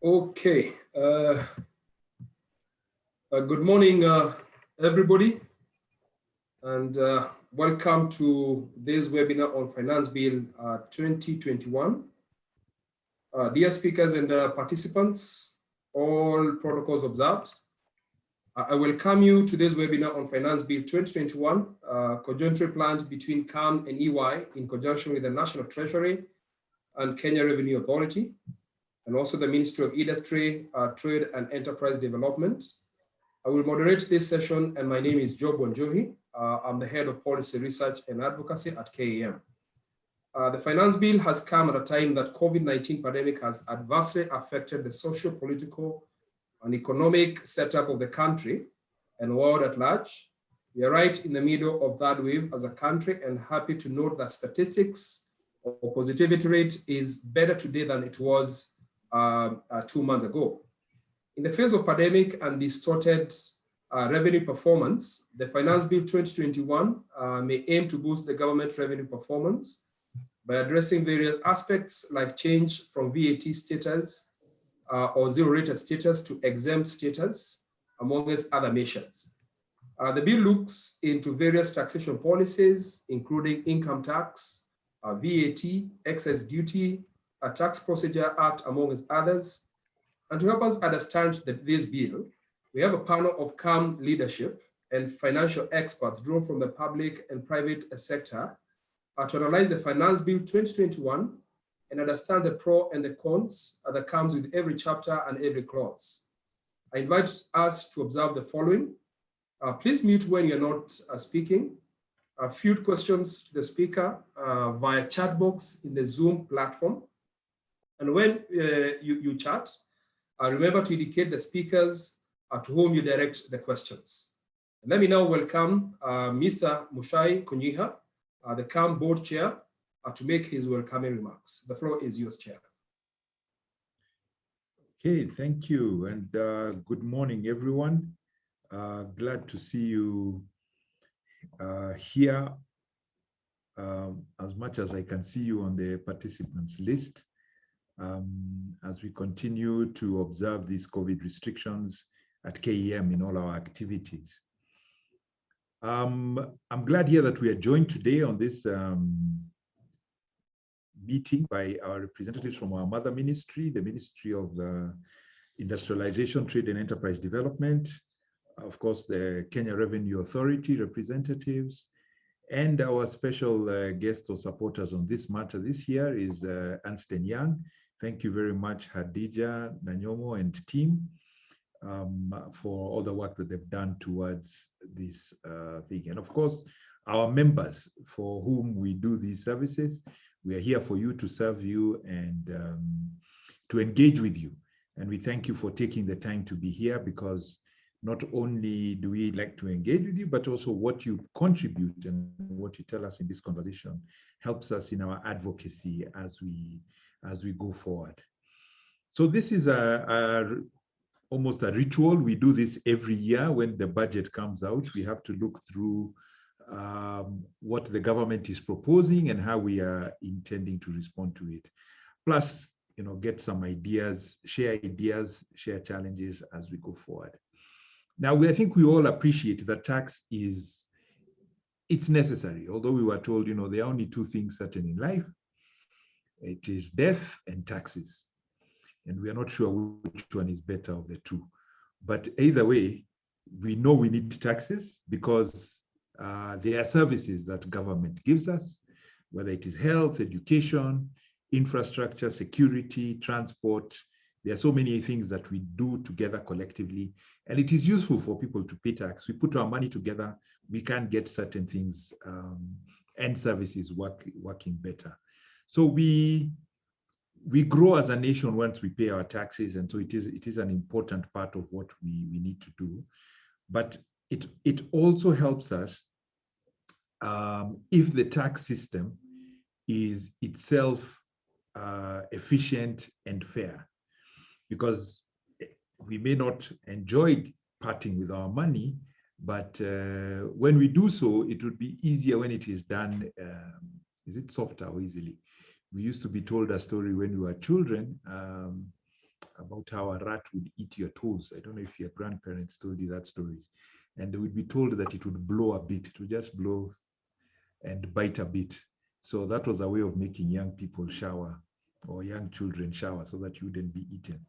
Okay. Good morning, everybody, and welcome to this webinar on Finance Bill 2021. Dear speakers and participants, all protocols observed. I welcome you to this webinar on Finance Bill 2021, conjuncture planned between KAM and EY in conjunction with the National Treasury and Kenya Revenue Authority, and also the Ministry of Industry, Trade and Enterprise Development. I will moderate this session, and my name is Job Wanjohi. I'm the Head of Policy Research and Advocacy at KAM. The Finance Bill has come at a time that COVID-19 pandemic has adversely affected the socio-political and economic setup of the country and world at large. We are right in the middle of that wave as a country, and happy to note that statistics or positivity rate is better today than it was 2 months ago. In the face of pandemic and distorted revenue performance, the Finance Bill 2021 may aim to boost the government revenue performance by addressing various aspects like change from VAT status or zero-rated status to exempt status, amongst other measures. The bill looks into various taxation policies, including income tax, VAT, excess duty, a Tax Procedure Act, amongst others. And to help us understand this bill, we have a panel of KAM leadership and financial experts drawn from the public and private sector to analyze the Finance Bill 2021 and understand the pros and the cons that comes with every chapter and every clause. I invite us to observe the following. Please mute when you're not speaking. Field questions to the speaker via chat box in the Zoom platform. And when you chat, remember to indicate the speakers to whom you direct the questions. Let me now welcome Mr. Muchai Kunyiha, the KAM board chair, to make his welcoming remarks. The floor is yours, Chair. Okay, thank you, and good morning, everyone. Glad to see you here, as much as I can see you on the participants list. As we continue to observe these COVID restrictions at KEM in all our activities. I'm glad here that we are joined today on this meeting by our representatives from our mother ministry, the Ministry of Industrialization, Trade and Enterprise Development, of course, the Kenya Revenue Authority representatives, and our special guest or supporters on this matter this year is Ernst & Young. Thank you very much, Hadija, Nanyomo, and team for all the work that they've done towards this thing. And of course, our members for whom we do these services. We are here for you, to serve you, and to engage with you. And we thank you for taking the time to be here, because not only do we like to engage with you, but also what you contribute and what you tell us in this conversation helps us in our advocacy as we go forward. So this is almost a ritual. We do this every year when the budget comes out. We have to look through what the government is proposing and how we are intending to respond to it. Plus, get some ideas, share challenges as we go forward. Now, I think we all appreciate that tax it's necessary. Although we were told, there are only two things certain in life. It is death and taxes. And we are not sure which one is better of the two. But either way, we know we need taxes because there are services that government gives us, whether it is health, education, infrastructure, security, transport. There are so many things that we do together collectively, and it is useful for people to pay tax. We put our money together, we can get certain things and services working better. So we grow as a nation once we pay our taxes, and so it is an important part of what we need to do. But it also helps us if the tax system is itself efficient and fair, because we may not enjoy parting with our money, but when we do so, it would be easier when it is done, softer or easily. We used to be told a story when we were children about how a rat would eat your toes. I don't know if your grandparents told you that story. And they would be told that it would blow a bit, it would just blow and bite a bit. So that was a way of making young people shower or young children shower so that you wouldn't be eaten.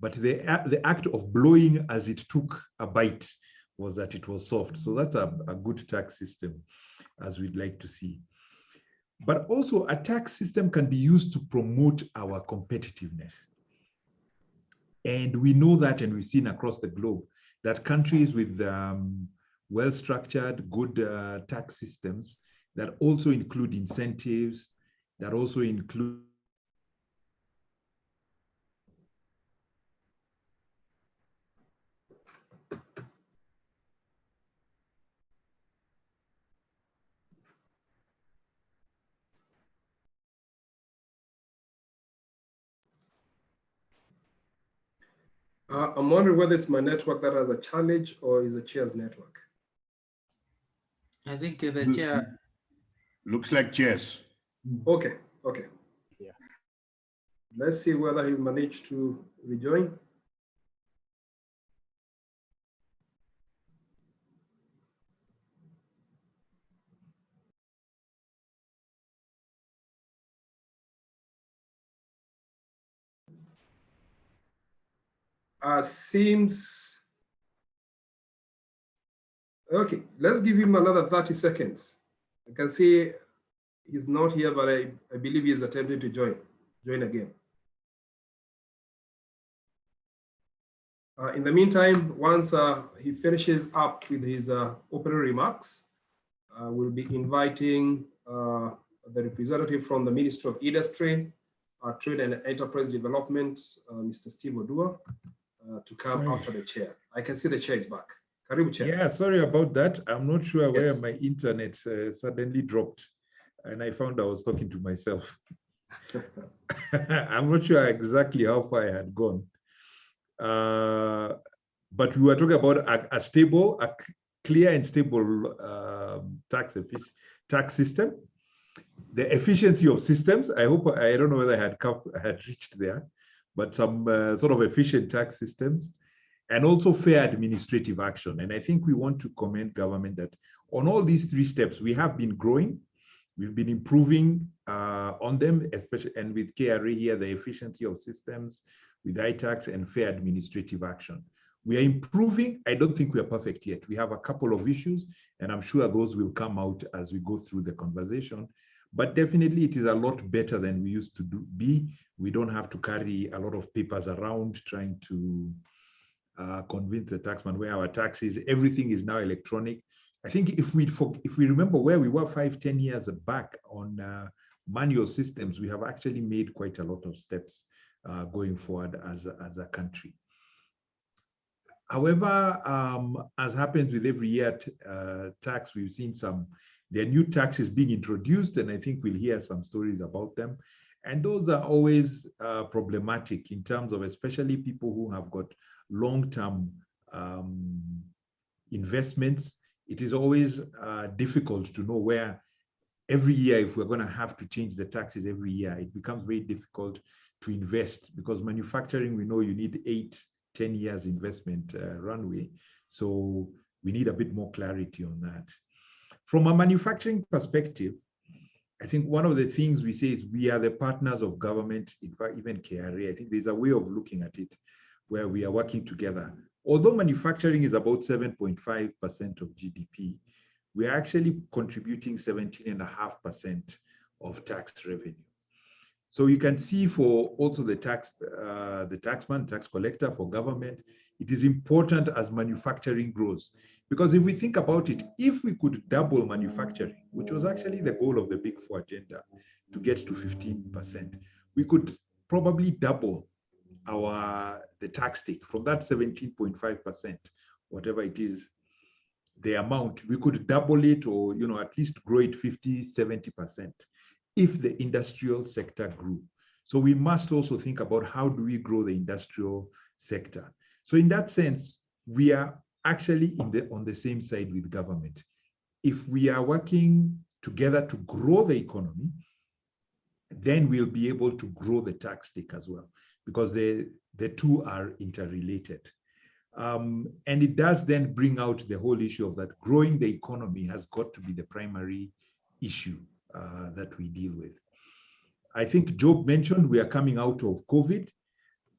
But the act of blowing as it took a bite was that it was soft. So that's a good tax system, as we'd like to see. But also a tax system can be used to promote our competitiveness. And we know that, and we've seen across the globe, that countries with well-structured, good tax systems that also include incentives, that also include I'm wondering whether it's my network that has a challenge or is the chair's network. I think the chair. Looks like chairs. Okay, okay. Yeah. Let's see whether he managed to rejoin. Seems okay. Let's give him another 30 seconds. I can see he's not here, but I believe he is attempting to join again. In the meantime, once he finishes up with his opening remarks, we'll be inviting the representative from the Ministry of Industry, Trade and Enterprise Development, Mr. Steve Odua, to come after the chair. I can see the chair is back. Karibu, Chair. Yeah, sorry about that. I'm not sure where Yes. my internet suddenly dropped, and I found I was talking to myself. I'm not sure exactly how far I had gone. But we were talking about a stable, a clear and stable tax system, the efficiency of systems. I don't know whether I had reached there, but some sort of efficient tax systems, and also fair administrative action. And I think we want to commend government that on all these three steps, we have been growing. We've been improving on them, especially, and with KRA here, the efficiency of systems, with iTax and fair administrative action. We are improving. I don't think we are perfect yet. We have a couple of issues, and I'm sure those will come out as we go through the conversation. But definitely it is a lot better than we used to be. We don't have to carry a lot of papers around trying to convince the taxman where our tax is. Everything is now electronic. I think if we remember where we were 5-10 years back on manual systems, we have actually made quite a lot of steps going forward as a country. However, as happens with every year tax, we've seen there are new taxes being introduced, and I think we'll hear some stories about them. And those are always problematic in terms of especially people who have got long-term investments. It is always difficult to know where every year, if we're going to have to change the taxes every year, it becomes very difficult to invest, because manufacturing, we know you need 8-10 years investment runway. So we need a bit more clarity on that. From a manufacturing perspective, I think one of the things we say is we are the partners of government, in fact, even KRA. I think there's a way of looking at it where we are working together. Although manufacturing is about 7.5% of GDP, we are actually contributing 17.5% of tax revenue. So you can see for also the taxman, tax collector, for government, it is important as manufacturing grows. Because if we think about it, if we could double manufacturing, which was actually the goal of the Big Four agenda, to get to 15%, we could probably double the tax take from that 17.5%, whatever it is, the amount. We could double it, or at least grow it 50-70% if the industrial sector grew. So we must also think about how do we grow the industrial sector. So in that sense, we are actually on the same side with government. If we are working together to grow the economy, then we'll be able to grow the tax take as well. because the two are interrelated. And it does then bring out the whole issue of that growing the economy has got to be the primary issue that we deal with. I think Job mentioned we are coming out of COVID.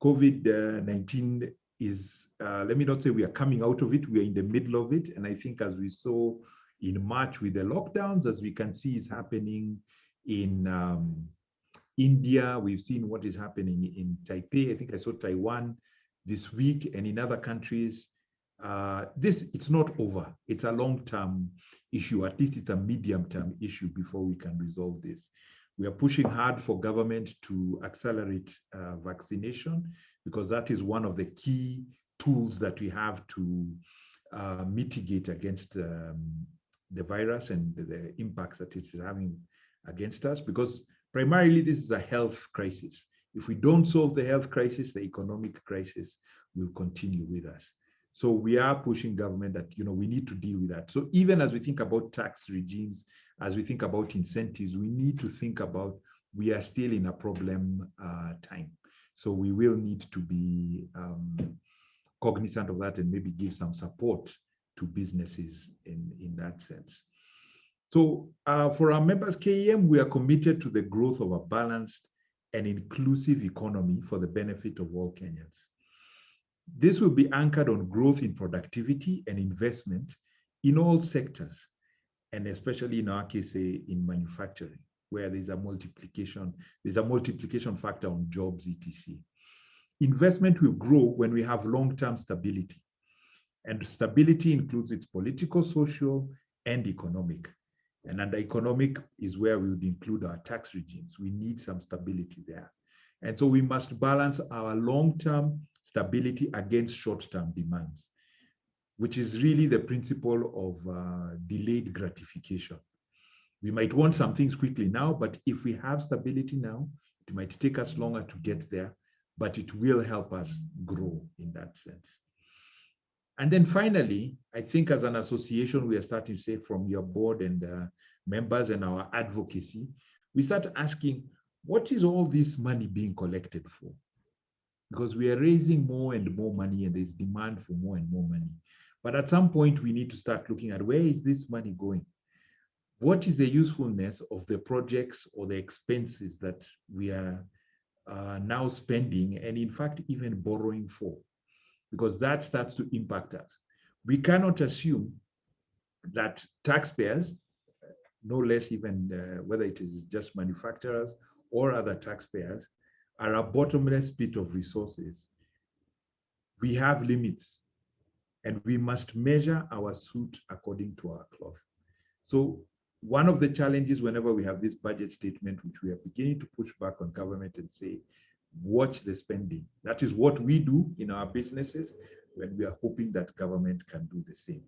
COVID-19 is, let me not say we are coming out of it, we are in the middle of it. And I think as we saw in March with the lockdowns, as we can see is happening in India, we've seen what is happening in Taipei. I think I saw Taiwan this week and in other countries. It's not over. It's a long-term issue. At least it's a medium-term issue before we can resolve this. We are pushing hard for government to accelerate vaccination, because that is one of the key tools that we have to mitigate against the virus and the impacts that it is having against us, because primarily this is a health crisis. If we don't solve the health crisis, the economic crisis will continue with us. So we are pushing government that, we need to deal with that. So even as we think about tax regimes, as we think about incentives, we need to think about, we are still in a problem time. So we will need to be cognizant of that and maybe give some support to businesses in that sense. So for our members, KAM, we are committed to the growth of a balanced and inclusive economy for the benefit of all Kenyans. This will be anchored on growth in productivity and investment in all sectors, and especially in our case, say, in manufacturing, where there's a multiplication factor on jobs, etc. Investment will grow when we have long-term stability, and stability includes its political, social, and economic. And under economic is where we would include our tax regimes. We need some stability there. And so we must balance our long-term stability against short-term demands, which is really the principle of delayed gratification. We might want some things quickly now, but if we have stability now, it might take us longer to get there, but it will help us grow in that sense. And then finally, I think as an association, we are starting to say from your board and members and our advocacy, we start asking, what is all this money being collected for? Because we are raising more and more money and there's demand for more and more money. But at some point, we need to start looking at, where is this money going? What is the usefulness of the projects or the expenses that we are now spending, and in fact, even borrowing for? Because that starts to impact us. We cannot assume that taxpayers, no less even whether it is just manufacturers or other taxpayers, are a bottomless pit of resources. We have limits, and we must measure our suit according to our cloth. So one of the challenges whenever we have this budget statement, which we are beginning to push back on government and say, watch the spending. That is what we do in our businesses when we are hoping that government can do the same.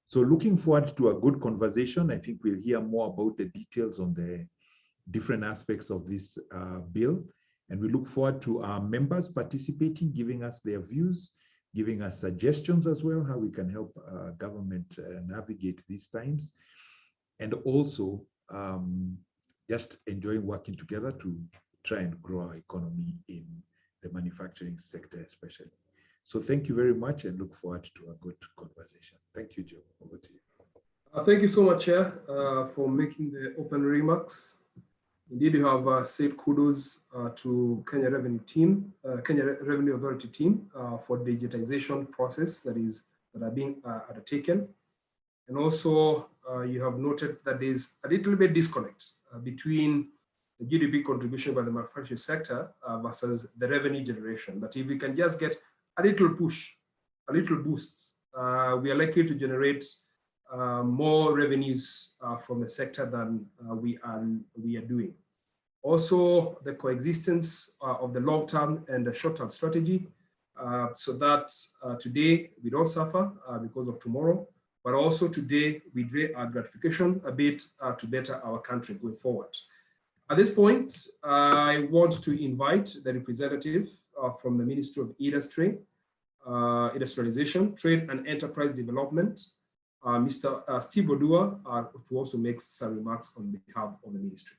So looking forward to a good conversation. I think we'll hear more about the details on the different aspects of this bill. And we look forward to our members participating, giving us their views, giving us suggestions as well, how we can help government navigate these times. And also just enjoying working together to try and grow our economy in the manufacturing sector especially. So thank you very much and look forward to a good conversation. Thank you, Joe. Over to you. Thank you so much, Chair, for making the open remarks. Indeed, you have said kudos to Kenya Revenue team, Kenya Revenue Authority team for digitization process that are being undertaken. And also, you have noted that there's a little bit disconnect between the GDP contribution by the manufacturing sector versus the revenue generation. That if we can just get a little push, a little boost, we are likely to generate more revenues from the sector than we are doing. Also, the coexistence of the long-term and the short-term strategy, so that today we don't suffer because of tomorrow, but also today we delay our gratification a bit to better our country going forward. At this point, I want to invite the representative from the Ministry of Industry, Industrialization, Trade and Enterprise Development, Mr. Steve Odua, to also make some remarks on behalf of the ministry.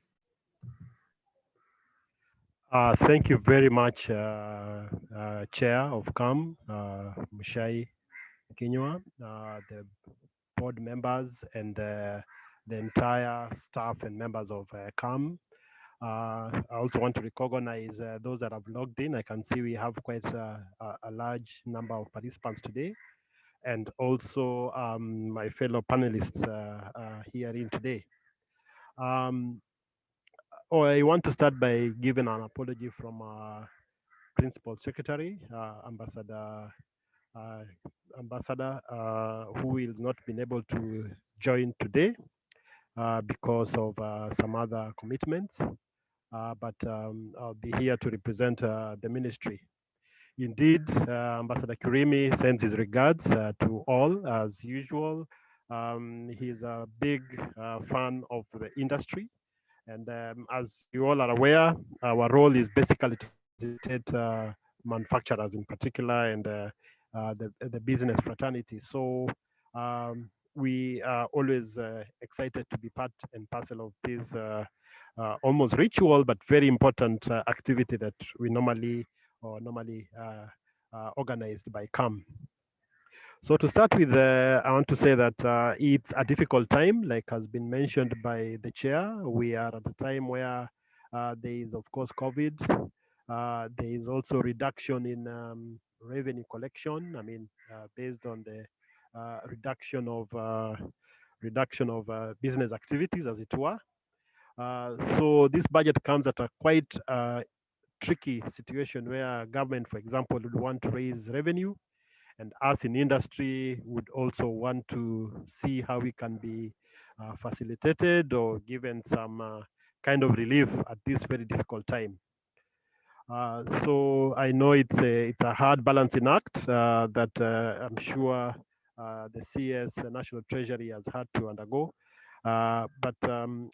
Thank you very much, Chair of KAM, Mushai Kinyua, the board members, and the entire staff and members of KAM. I also want to recognize those that have logged in. I can see we have quite a large number of participants today, and also my fellow panelists here in today. I want to start by giving an apology from Principal Secretary, uh, Ambassador, who will not been able to join today because of some other commitments. But I'll be here to represent the ministry. Indeed, Ambassador Kurimi sends his regards to all as usual. He's a big fan of the industry. And as you all are aware, our role is basically to facilitate manufacturers in particular and the business fraternity. So we are always excited to be part and parcel of this almost ritual, but very important activity that we normally organized by KAM. So to start with, I want to say that it's a difficult time, like has been mentioned by the chair. We are at a time where there is, of course, COVID. There is also reduction in revenue collection. I mean, based on the reduction of business activities, as it were. So this budget comes at a quite tricky situation where government, for example, would want to raise revenue, and us in industry would also want to see how we can be facilitated or given some kind of relief at this very difficult time. So I know it's a hard balancing act that I'm sure the CS, the National Treasury, has had to undergo. But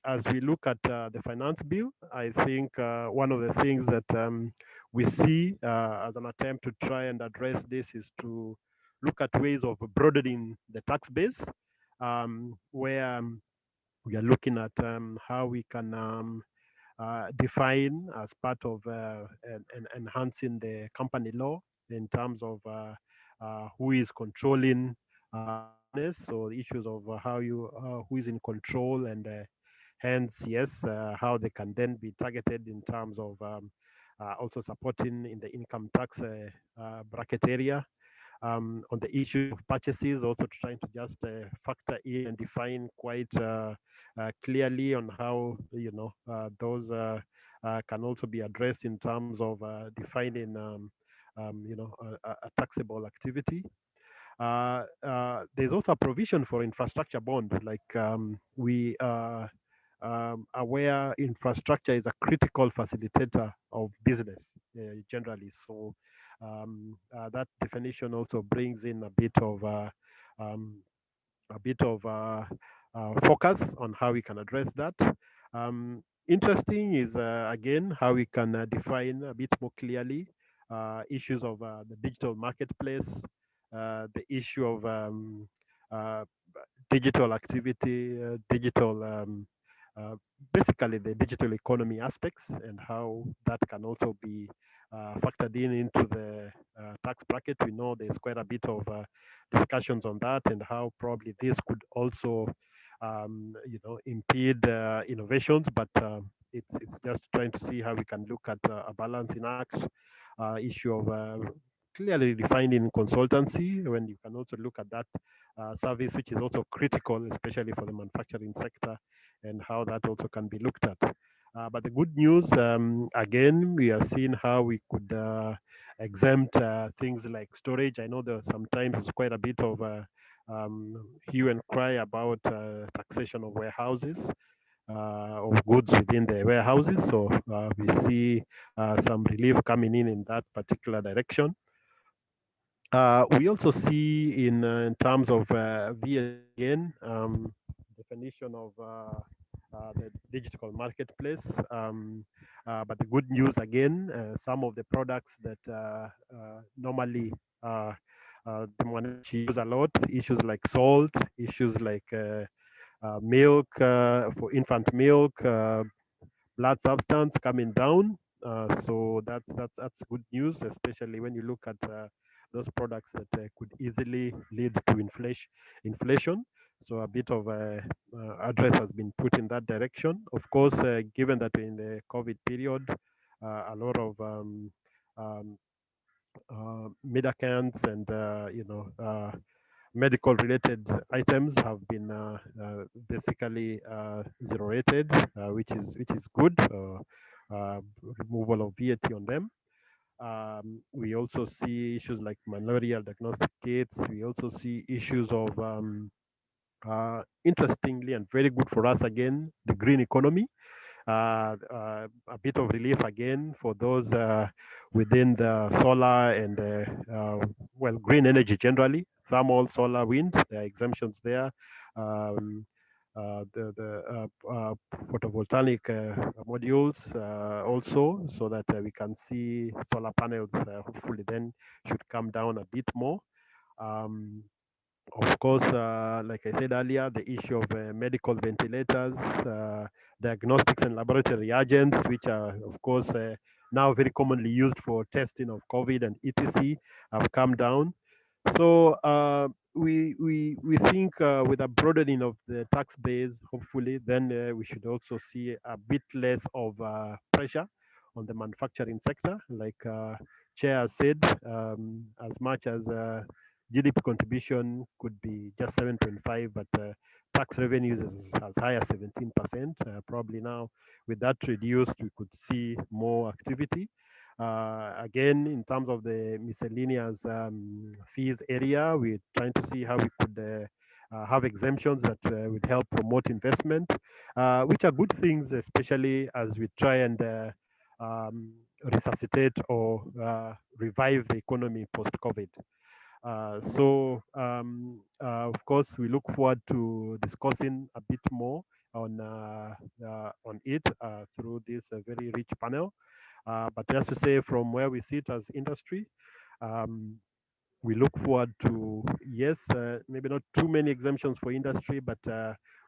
as we look at the finance bill, I think one of the things that we see as an attempt to try and address this is to look at ways of broadening the tax base, where we are looking at how we can define as part of enhancing the company law in terms of who is controlling business, so issues of how you who is in control, and hence yes, how they can then be targeted in terms of also supporting in the income tax bracket area. On the issue of purchases, also trying to just factor in and define quite clearly on how those can also be addressed in terms of defining a taxable activity. There's also a provision for infrastructure bond, like we are aware infrastructure is a critical facilitator of business generally. So that definition also brings in a bit of focus on how we can address that. Interesting is again how we can define a bit more clearly issues of the digital marketplace, the issue of uh, digital activity, uh, basically the digital economy aspects, and how that can also be factored in into the tax bracket. We know there's quite a bit of discussions on that, and how probably this could also impede innovations, but it's just trying to see how we can look at a balancing act issue of clearly defining consultancy, when you can also look at that service, which is also critical, especially for the manufacturing sector, and how that also can be looked at. But the good news, again, we are seeing how we could exempt things like storage. I know there sometimes it's quite a bit of hue and cry about taxation of warehouses, of goods within the warehouses. So we see some relief coming in that particular direction. We also see in terms of VAT again, definition of the digital marketplace. But the good news again, some of the products that normally the one use a lot, issues like salt, issues like milk for infant milk, blood substance coming down. So that's good news, especially when you look at those products that could easily lead to inflation. So a bit of address has been put in that direction. Of course, given that in the COVID period, a lot of um, medicaments and medical related items have been basically zero rated, which is good. Removal of VAT on them. We also see issues like malarial diagnostic kits. We also see issues of interestingly and very good for us again, the green economy. A bit of relief again for those within the solar and green energy generally, thermal, solar, wind. There are exemptions there. The photovoltaic modules also, so that we can see solar panels hopefully then should come down a bit more. Of course, like I said earlier, the issue of medical ventilators, diagnostics and laboratory reagents, which are, of course, now very commonly used for testing of COVID and etc., have come down. So we think with a broadening of the tax base, hopefully, then we should also see a bit less of pressure on the manufacturing sector. Like Chair has said, as much as GDP contribution could be just 7.5, but tax revenues is as high as 17%. Probably now, with that reduced, we could see more activity. Again, in terms of the miscellaneous fees area, we're trying to see how we could have exemptions that would help promote investment, which are good things, especially as we try and resuscitate or revive the economy post-COVID. Of course, we look forward to discussing a bit more on it through this very rich panel. But just to say, from where we sit as industry, we look forward to, yes, maybe not too many exemptions for industry, but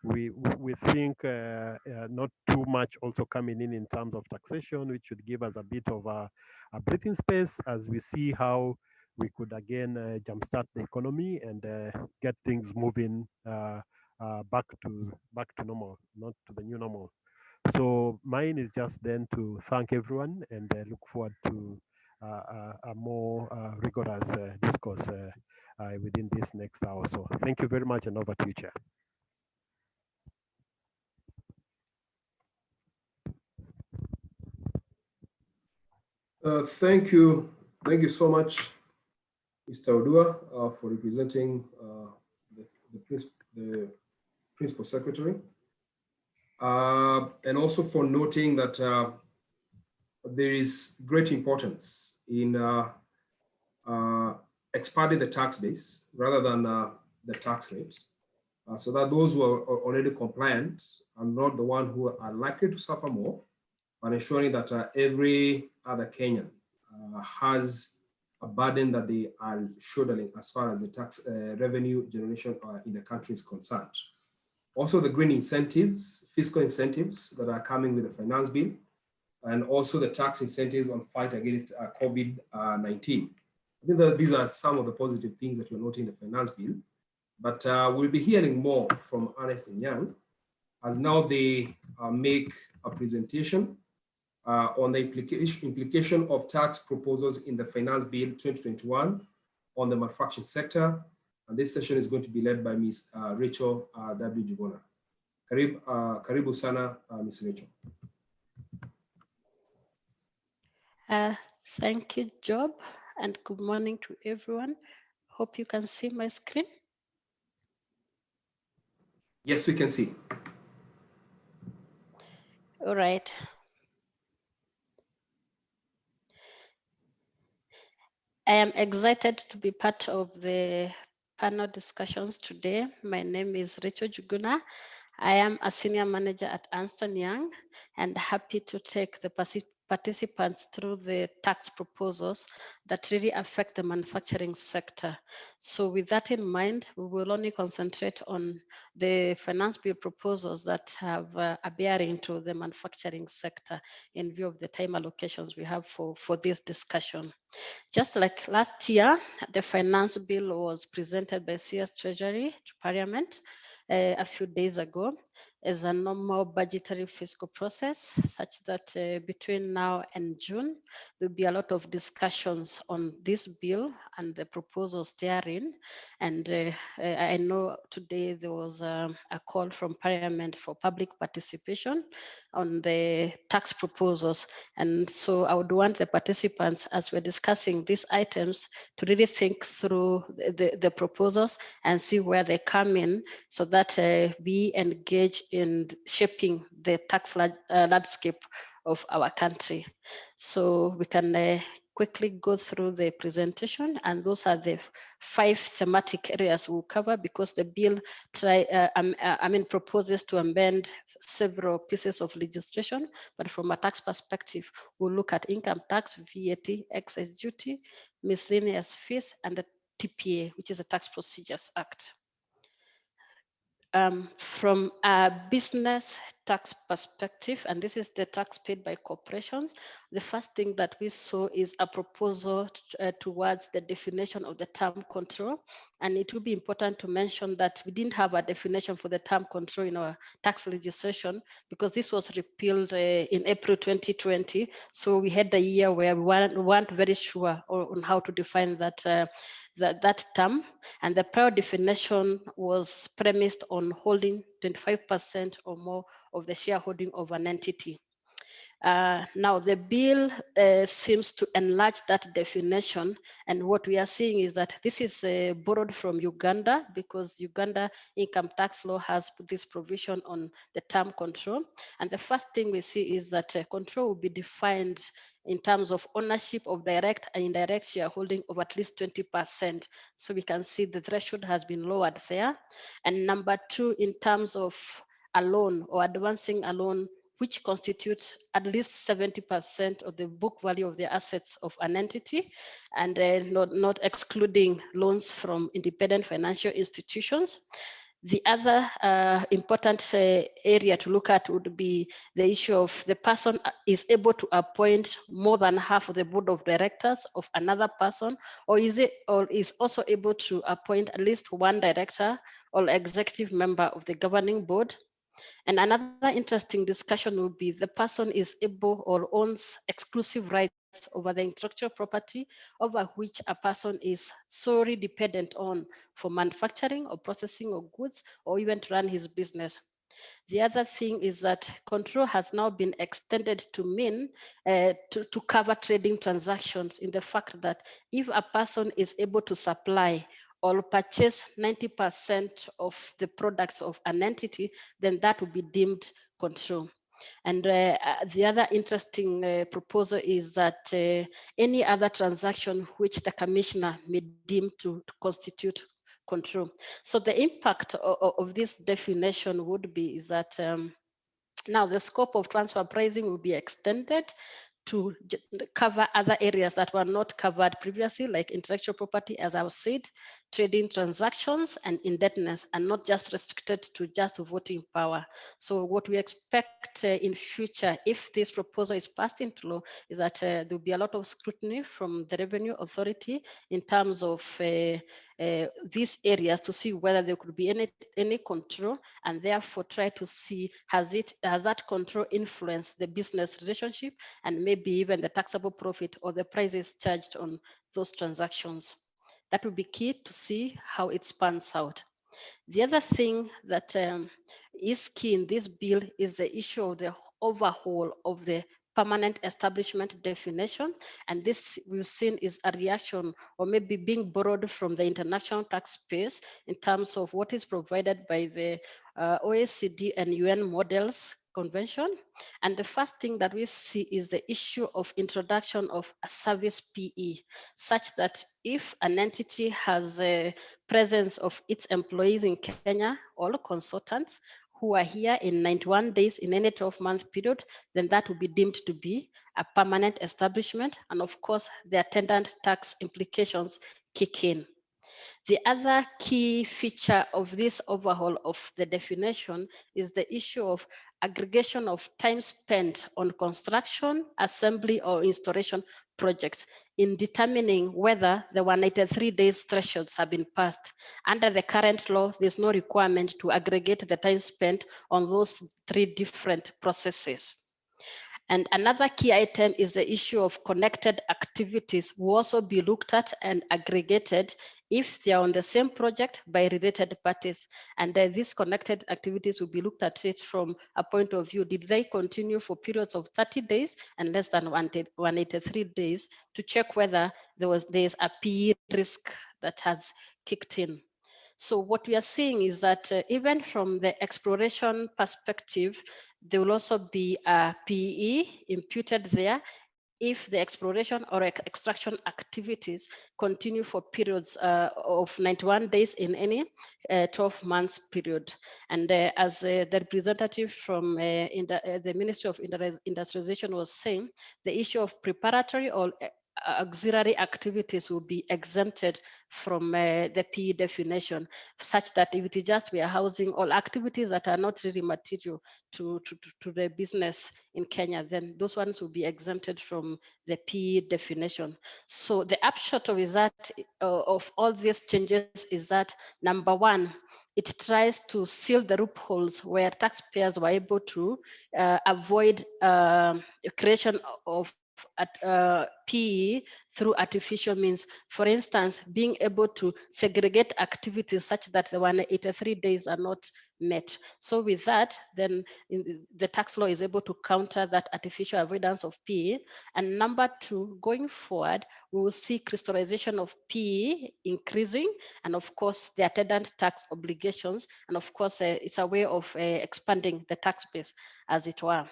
we think not too much also coming in terms of taxation, which should give us a bit of a breathing space as we see how we could again jumpstart the economy and get things moving back to normal, not to the new normal. So mine is just then to thank everyone and look forward to a more rigorous discourse within this next hour. So thank you very much, and over to you, Chair. Thank you so much, Mr. Odua, for representing the Principal Secretary, and also for noting that there is great importance in expanding the tax base rather than the tax rate, so that those who are already compliant are not the ones who are likely to suffer more, but ensuring that every other Kenyan has a burden that they are shouldering as far as the tax revenue generation in the country is concerned. Also, the green incentives, fiscal incentives that are coming with the finance bill, and also the tax incentives on fight against COVID-19. I think that these are some of the positive things that we're noting in the finance bill, but we'll be hearing more from Ernst & Young as now they make a presentation on the implication of tax proposals in the Finance Bill 2021 on the manufacturing sector. And this session is going to be led by Ms. Rachel W. Jugona. Karibu sana, Ms. Rachel. Thank you, Job, and good morning to everyone. Hope you can see my screen. Yes, we can see. All right. I am excited to be part of the panel discussions today. My name is Rachel Juguna. I am a senior manager at Ernst & Young and happy to take the participants through the tax proposals that really affect the manufacturing sector. So with that in mind, we will only concentrate on the finance bill proposals that have a bearing to the manufacturing sector in view of the time allocations we have for this discussion. Just like last year, the finance bill was presented by CS Treasury to Parliament a few days ago as a normal budgetary fiscal process, such that between now and June, there'll be a lot of discussions on this bill and the proposals therein. And I know today there was a call from Parliament for public participation on the tax proposals. And so I would want the participants, as we're discussing these items, to really think through the proposals and see where they come in, so that we engage in shaping the tax landscape of our country. So we can quickly go through the presentation, and those are the 5 thematic areas we'll cover, because the bill proposes to amend several pieces of legislation, but from a tax perspective, we'll look at income tax, VAT, excise duty, miscellaneous fees, and the TPA, which is the Tax Procedures Act. From a business tax perspective, and this is the tax paid by corporations, the first thing that we saw is a proposal towards the definition of the term control. And it will be important to mention that we didn't have a definition for the term control in our tax legislation, because this was repealed in April 2020. So we had a year where we weren't very sure on how to define that term, and the prior definition was premised on holding 25% or more of the shareholding of an entity. Now the bill seems to enlarge that definition, and what we are seeing is that this is borrowed from Uganda, because Uganda income tax law has this provision on the term control. And the first thing we see is that control will be defined in terms of ownership of direct and indirect shareholding of at least 20%. So we can see the threshold has been lowered there. And number 2, in terms of a loan or advancing a loan, which constitutes at least 70% of the book value of the assets of an entity, and not excluding loans from independent financial institutions. The other important area to look at would be the issue of the person is able to appoint more than half of the board of directors of another person, or is also able to appoint at least one director or executive member of the governing board. And another interesting discussion will be the person is able or owns exclusive rights over the intellectual property over which a person is solely dependent on for manufacturing or processing of goods, or even to run his business. The other thing is that control has now been extended to mean to cover trading transactions, in the fact that if a person is able to supply or purchase 90% of the products of an entity, then that will be deemed control. And the other interesting proposal is that any other transaction which the commissioner may deem to constitute control. So the impact of this definition would be is that now the scope of transfer pricing will be extended to cover other areas that were not covered previously, like intellectual property, as I said, trading transactions and indebtedness, and not just restricted to just voting power. So what we expect in future, if this proposal is passed into law, is that there'll be a lot of scrutiny from the Revenue Authority in terms of these areas, to see whether there could be any control, and therefore try to see has that control influenced the business relationship, and maybe even the taxable profit or the prices charged on those transactions. That will be key to see how it pans out. The other thing that is key in this bill is the issue of the overhaul of the permanent establishment definition. And this we've seen is a reaction, or maybe being borrowed from the international tax space in terms of what is provided by the OECD and UN models convention. And the first thing that we see is the issue of introduction of a service PE, such that if an entity has a presence of its employees in Kenya or consultants who are here in 91 days in any 12-month period, then that will be deemed to be a permanent establishment. And of course, the attendant tax implications kick in. The other key feature of this overhaul of the definition is the issue of aggregation of time spent on construction, assembly, or installation projects in determining whether the 183 days thresholds have been passed. Under the current law, there's no requirement to aggregate the time spent on those 3 different processes. And another key item is the issue of connected activities will also be looked at and aggregated if they are on the same project by related parties. And these connected activities will be looked at it from a point of view, did they continue for periods of 30 days and less than 183 days to check whether there's a PE risk that has kicked in. So what we are seeing is that even from the exploration perspective, there will also be a PE imputed there if the exploration or extraction activities continue for periods of 91 days in any 12 months period. And as the representative from the Ministry of Industrialization was saying, the issue of preparatory or auxiliary activities will be exempted from the PE definition, such that if it is just warehousing, all activities that are not really material to the business in Kenya, then those ones will be exempted from the PE definition. So the upshot of is that of all these changes is that, number one, it tries to seal the loopholes where taxpayers were able to avoid creation of PE through artificial means. For instance, being able to segregate activities such that the 183 days are not met. So with that, then the tax law is able to counter that artificial avoidance of PE. And number two, going forward, we will see crystallization of PE increasing, and of course, the attendant tax obligations. And of course, it's a way of expanding the tax base, as it were.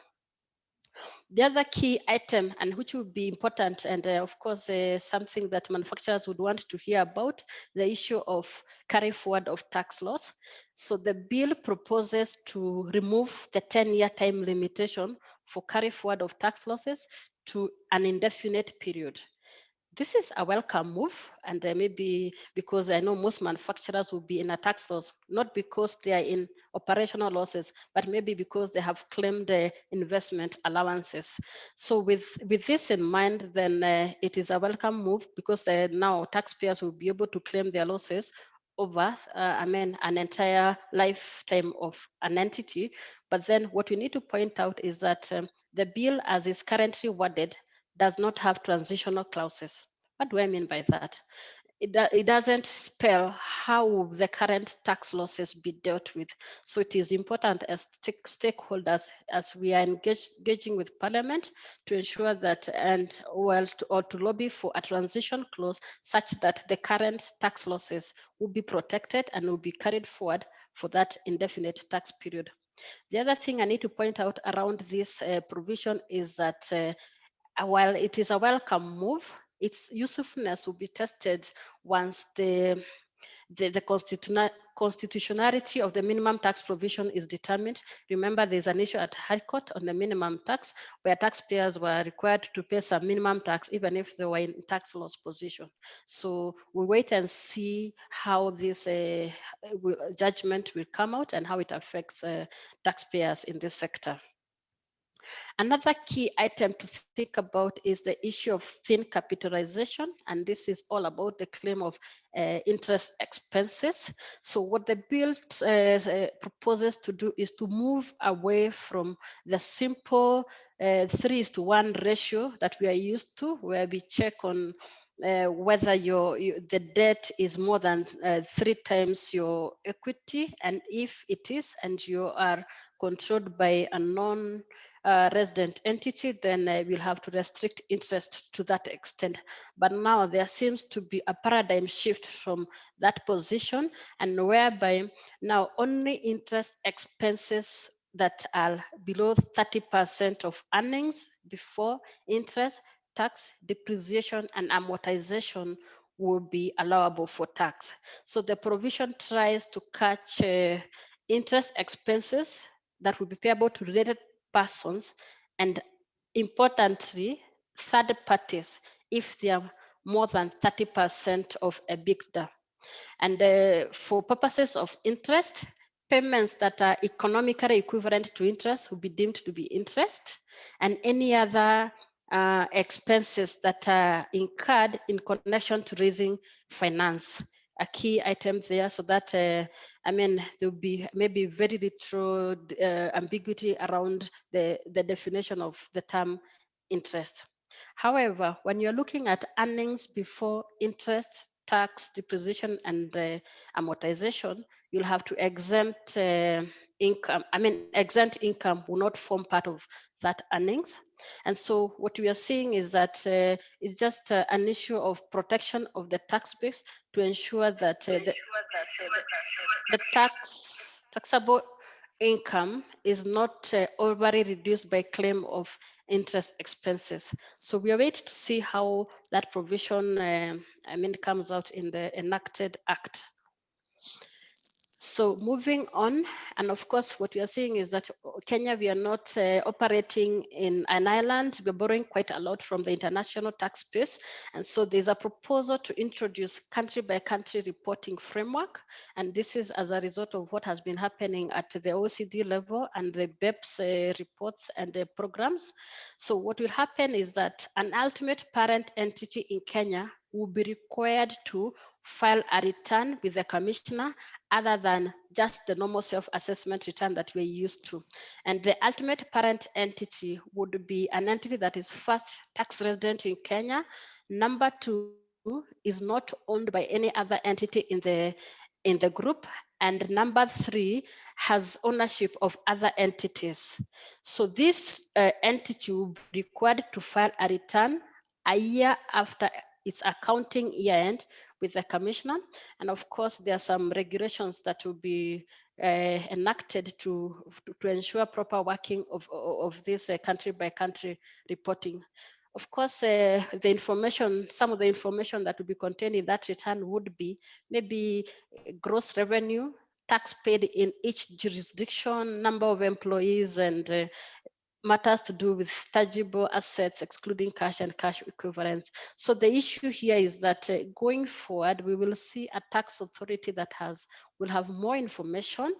The other key item, and which will be important, and of course something that manufacturers would want to hear about, the issue of carry forward of tax laws. So the bill proposes to remove the 10-year time limitation for carry forward of tax losses to an indefinite period. This is a welcome move, and maybe because I know most manufacturers will be in a tax loss, not because they are in operational losses, but maybe because they have claimed investment allowances. So with this in mind, then it is a welcome move, because now taxpayers will be able to claim their losses over, an entire lifetime of an entity. But then what we need to point out is that the bill, as is currently worded, does not have transitional clauses. What do I mean by that? It doesn't spell how the current tax losses be dealt with. So it is important as stakeholders, as we are engaging with Parliament, to ensure that, or to lobby for a transition clause such that the current tax losses will be protected and will be carried forward for that indefinite tax period. The other thing I need to point out around this provision is that while it is a welcome move, its usefulness will be tested once the constitutionality of the minimum tax provision is determined. Remember, there's an issue at High Court on the minimum tax, where taxpayers were required to pay some minimum tax, even if they were in tax loss position. So we wait and see how this judgment will come out and how it affects taxpayers in this sector. Another key item to think about is the issue of thin capitalization, and this is all about the claim of interest expenses. So what the bill proposes to do is to move away from the simple 3:1 ratio that we are used to, where we check on whether the debt is more than 3 times your equity, and if it is, and you are controlled by a non-resident entity, then we'll have to restrict interest to that extent. But now there seems to be a paradigm shift from that position, and whereby now only interest expenses that are below 30% of earnings before interest, tax, depreciation, and amortization will be allowable for tax. So the provision tries to catch interest expenses that will be payable to related persons, and importantly, third parties if they are more than 30% of EBITDA. And for purposes of interest, payments that are economically equivalent to interest will be deemed to be interest, and any other expenses that are incurred in connection to raising finance, a key item there, so that I mean, there will be maybe very little ambiguity around the definition of the term interest. However, when you're looking at earnings before interest, tax, depreciation, and amortization, you'll have to exempt income. I mean, exempt income will not form part of that earnings. And so what we are seeing is that it's just an issue of protection of the tax base to ensure that the taxable income is not overly reduced by claim of interest expenses. So we are waiting to see how that provision, I mean, comes out in the enacted act. So moving on, and of course, what we are seeing is that Kenya, we are not operating in an island. We're borrowing quite a lot from the international tax base. And so there's a proposal to introduce country by country reporting framework. And this is as a result of what has been happening at the OECD level and the BEPS reports and the programs. So what will happen is that an ultimate parent entity in Kenya will be required to file a return with the commissioner other than just the normal self-assessment return that we're used to. And the ultimate parent entity would be an entity that is first tax resident in Kenya. Number two is not owned by any other entity in the group. And number three has ownership of other entities. So this entity will be required to file a return a year after its accounting year end with the commissioner. And of course, there are some regulations that will be enacted to ensure proper working of this country by country reporting. Of course, the information, some of the information that will be contained in that return would be maybe gross revenue, tax paid in each jurisdiction, number of employees, and matters to do with tangible assets, excluding cash and cash equivalents. So the issue here is that going forward, we will see a tax authority that will have more information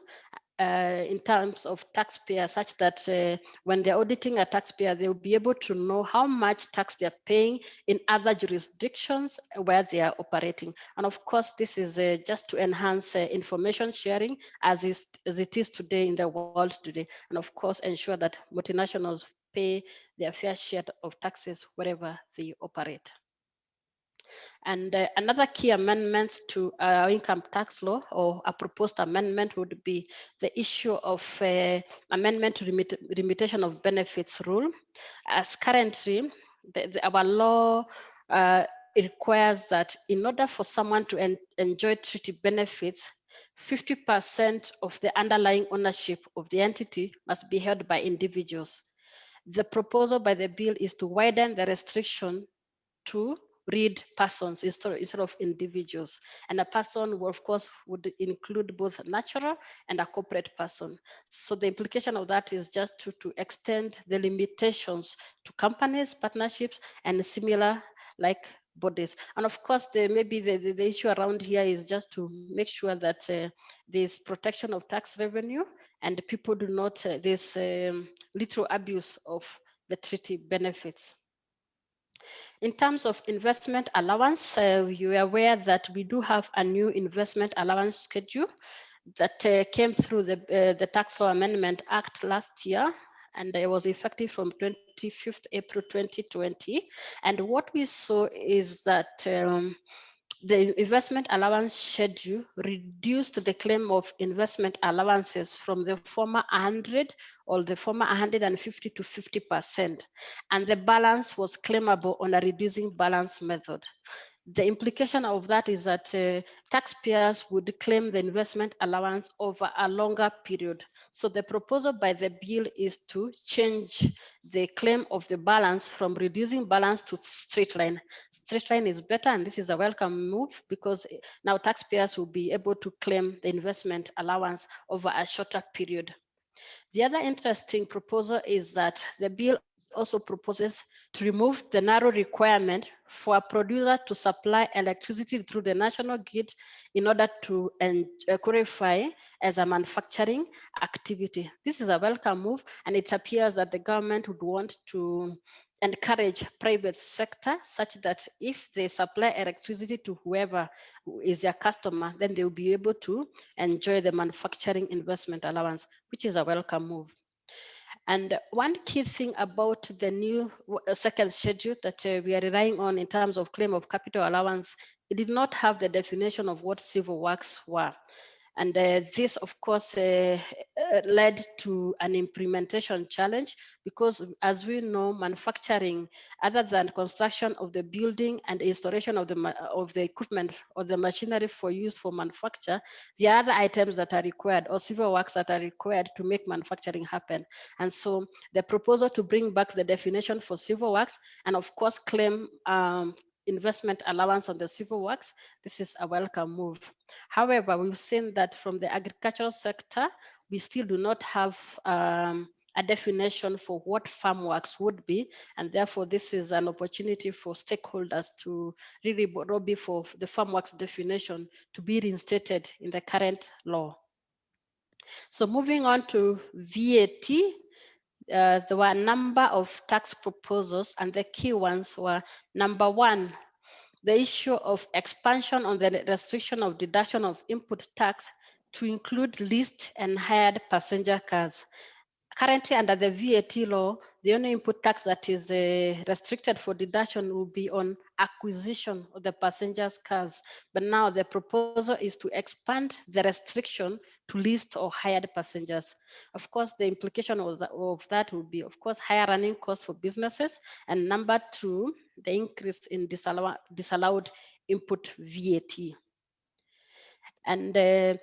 in terms of taxpayer, such that when they're auditing a taxpayer, they will be able to know how much tax they're paying in other jurisdictions where they are operating. And of course, this is just to enhance information sharing as it is today in the world today. And of course, ensure that multinationals pay their fair share of taxes wherever they operate. And another key amendments to our income tax law, or a proposed amendment, would be the issue of amendment to limitation of benefits rule. As currently, our law requires that in order for someone to enjoy treaty benefits, 50% of the underlying ownership of the entity must be held by individuals. The proposal by the bill is to widen the restriction to read persons instead of individuals. And a person will, of course, would include both natural and a corporate person. So the implication of that is just to extend the limitations to companies, partnerships, and similar like bodies. And of course, maybe the issue around here is just to make sure that there's protection of tax revenue and people do not, there's literal abuse of the treaty benefits. In terms of investment allowance, you are aware that we do have a new investment allowance schedule that came through the Tax Law Amendment Act last year, and it was effective from 25th April 2020. And what we saw is that the investment allowance schedule reduced the claim of investment allowances from the former 100 or the former 150 to 50%. And the balance was claimable on a reducing balance method. The implication of that is that taxpayers would claim the investment allowance over a longer period. So the proposal by the bill is to change the claim of the balance from reducing balance to straight line. Straight line is better, and this is a welcome move because now taxpayers will be able to claim the investment allowance over a shorter period. The other interesting proposal is that the bill also proposes to remove the narrow requirement for a producer to supply electricity through the national grid in order to qualify as a manufacturing activity. This is a welcome move, and it appears that the government would want to encourage private sector such that if they supply electricity to whoever is their customer, then they will be able to enjoy the manufacturing investment allowance, which is a welcome move. And one key thing about the new second schedule that we are relying on in terms of claim of capital allowance, it did not have the definition of what civil works were. And this, of course, led to an implementation challenge because, as we know, manufacturing, other than construction of the building and installation of the equipment or the machinery for use for manufacture, the other items that are required or civil works that are required to make manufacturing happen. And so the proposal to bring back the definition for civil works and, of course, claim investment allowance on the civil works, this is a welcome move. However, we've seen that from the agricultural sector, we still do not have a definition for what farm works would be, and therefore this is an opportunity for stakeholders to really lobby for the farm works definition to be reinstated in the current law. So moving on to VAT, there were a number of tax proposals, and the key ones were: number one, the issue of expansion on the restriction of deduction of input tax to include leased and hired passenger cars. Currently, under the VAT law, the only input tax that is restricted for deduction will be on acquisition of the passengers' cars. But now the proposal is to expand the restriction to leased or hired passengers. Of course, the implication of that will be, of course, higher running costs for businesses. And number two, the increase in disallowed input VAT. And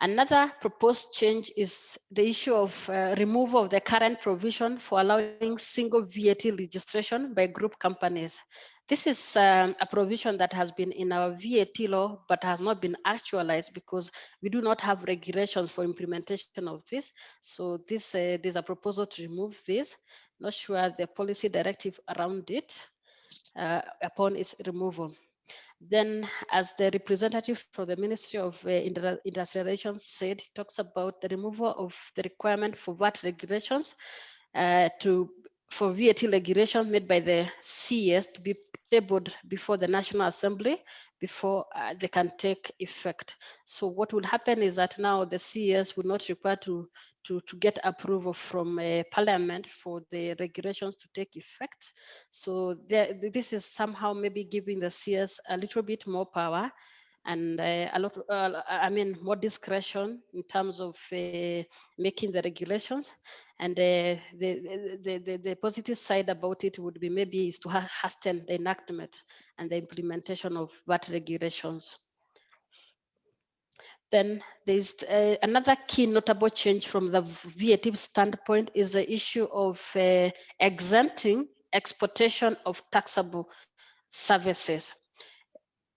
another proposed change is the issue of removal of the current provision for allowing single VAT registration by group companies. This is a provision that has been in our VAT law, but has not been actualized because we do not have regulations for implementation of this. So there's a proposal to remove this. Not sure the policy directive around it upon its removal. Then, as the representative from the Ministry of Industrial Relations said, he talks about the removal of the requirement for VAT regulations for VAT regulation made by the CES to be tabled before the National Assembly before they can take effect. So what will happen is that now the CES will not require to get approval from Parliament for the regulations to take effect. So this is somehow maybe giving the CS a little bit more power and more discretion in terms of making the regulations. And the positive side about it would be maybe is to hasten the enactment and the implementation of VAT regulations. Then there's another key notable change from the VAT standpoint is the issue of exempting exportation of taxable services.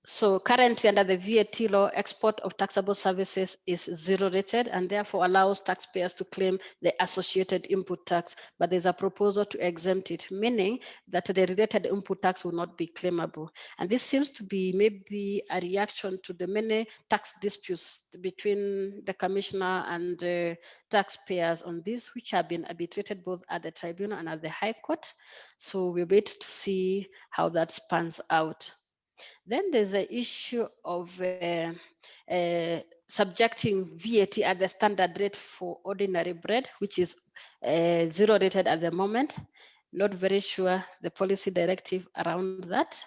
So currently under the VAT law, export of taxable services is zero rated and therefore allows taxpayers to claim the associated input tax, but there's a proposal to exempt it, meaning that the related input tax will not be claimable. And this seems to be maybe a reaction to the many tax disputes between the commissioner and taxpayers on this, which have been arbitrated both at the tribunal and at the High Court. So we wait to see how that pans out. Then there's an issue of subjecting VAT at the standard rate for ordinary bread, which is zero rated at the moment. Not very sure the policy directive around that,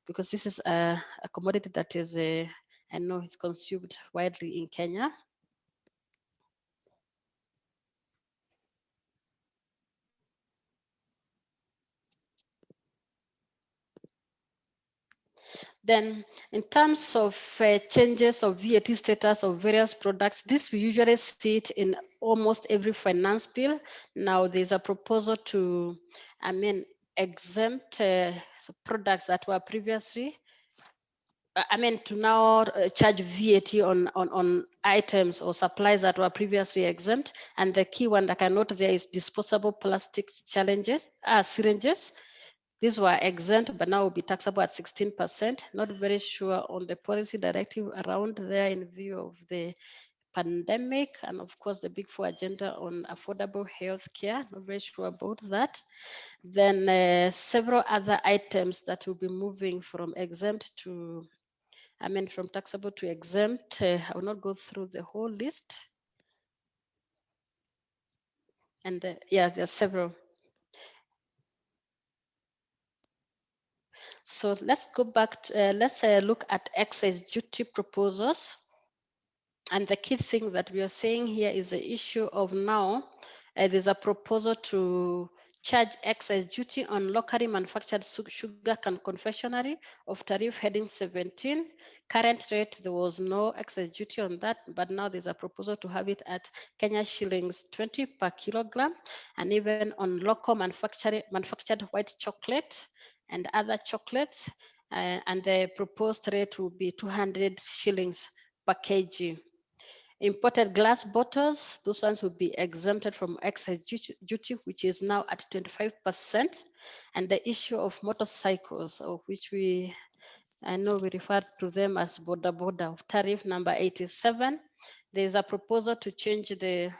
because this is a commodity that is, I know it's consumed widely in Kenya. Then in terms of changes of VAT status of various products, this we usually see it in almost every finance bill. Now there's a proposal to, exempt products that were previously, to now charge VAT on items or supplies that were previously exempt. And the key one that I note there is disposable plastic syringes. These were exempt, but now will be taxable at 16%. Not very sure on the policy directive around there in view of the pandemic and of course the Big Four agenda on affordable health care. Not very sure about that. Then several other items that will be moving from exempt to, from taxable to exempt. I will not go through the whole list. And yeah, there are several. So let's go back to, let's look at excise duty proposals. And the key thing that we are saying here is the issue of now, there's a proposal to charge excise duty on locally manufactured sugar and confectionery of tariff heading 17. Current rate, there was no excise duty on that, but now there's a proposal to have it at Kenya shillings 20 per kilogram, and even on local manufactured white chocolate and other chocolates, and the proposed rate will be 200 shillings per kg. Imported glass bottles, those ones will be exempted from excise duty, which is now at 25%. And the issue of motorcycles, of which I know we refer to them as border of tariff number 87. There's a proposal to change the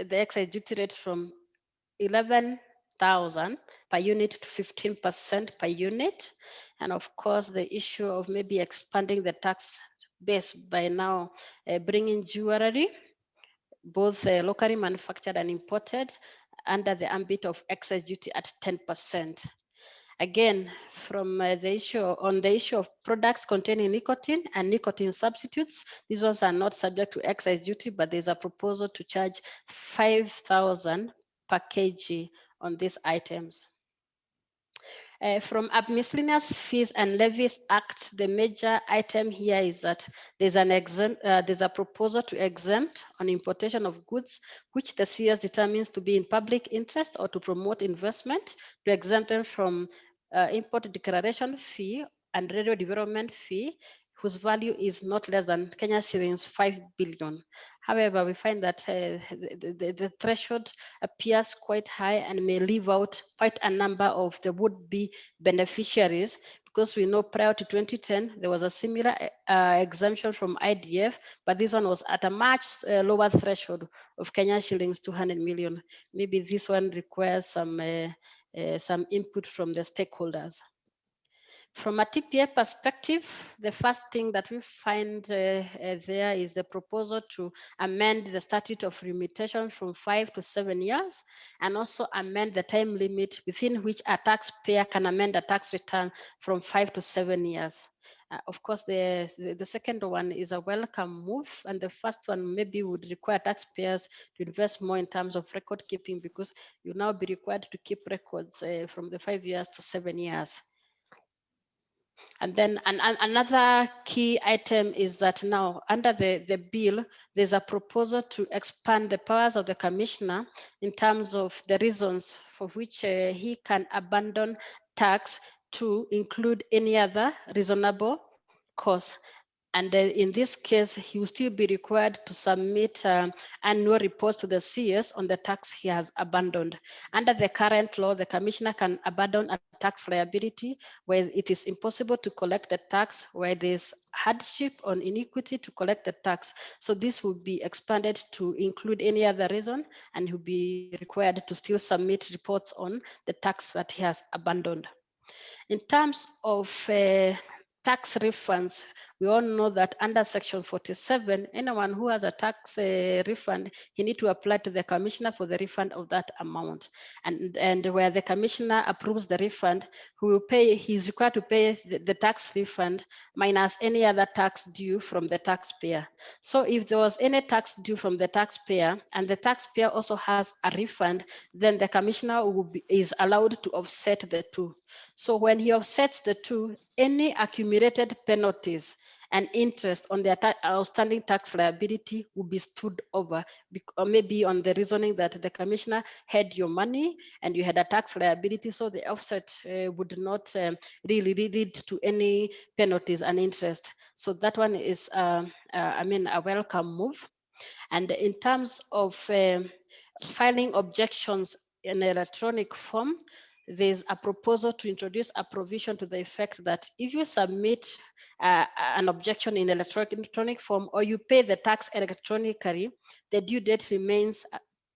excise duty rate from 11,000 per unit to 15% per unit. And of course, the issue of maybe expanding the tax base by now bringing jewelry, both locally manufactured and imported, under the ambit of excise duty at 10%. Again, from the issue of products containing nicotine and nicotine substitutes, these ones are not subject to excise duty, but there's a proposal to charge 5,000 per kg on these items. From Miscellaneous Fees and Levies Act, the major item here is that there's a proposal to exempt on importation of goods which the CS determines to be in public interest or to promote investment, to exempt them from import declaration fee and radio development fee, whose value is not less than Kenya shillings 5 billion. However, we find that the threshold appears quite high and may leave out quite a number of the would-be beneficiaries, because we know prior to 2010, there was a similar exemption from IDF, but this one was at a much lower threshold of Kenya shillings 200 million. Maybe this one requires some input from the stakeholders. From a TPA perspective, the first thing that we find there is the proposal to amend the statute of limitation from 5 to 7 years, and also amend the time limit within which a taxpayer can amend a tax return from 5 to 7 years. Of course, the second one is a welcome move, and the first one maybe would require taxpayers to invest more in terms of record keeping, because you'll now be required to keep records from the 5 years to 7 years. And then another key item is that now under the bill, there's a proposal to expand the powers of the commissioner in terms of the reasons for which he can abandon tax to include any other reasonable cause. And in this case, he will still be required to submit annual reports to the CS on the tax he has abandoned. Under the current law, the commissioner can abandon a tax liability where it is impossible to collect the tax, where there's hardship on iniquity to collect the tax. So this will be expanded to include any other reason, and he'll be required to still submit reports on the tax that he has abandoned. In terms of tax refunds, We all know that under Section 47, anyone who has a tax refund, he need to apply to the commissioner for the refund of that amount. And where the commissioner approves the refund, he's required to pay the tax refund minus any other tax due from the taxpayer. So if there was any tax due from the taxpayer and the taxpayer also has a refund, then the commissioner is allowed to offset the two. So when he offsets the two, any accumulated penalties and interest on the outstanding tax liability will be stood over, or maybe on the reasoning that the commissioner had your money and you had a tax liability, so the offset would not really lead to any penalties and interest. So that one is, I mean, a welcome move. And in terms of filing objections in electronic form, there's a proposal to introduce a provision to the effect that if you submit an objection in electronic form or you pay the tax electronically, the due date remains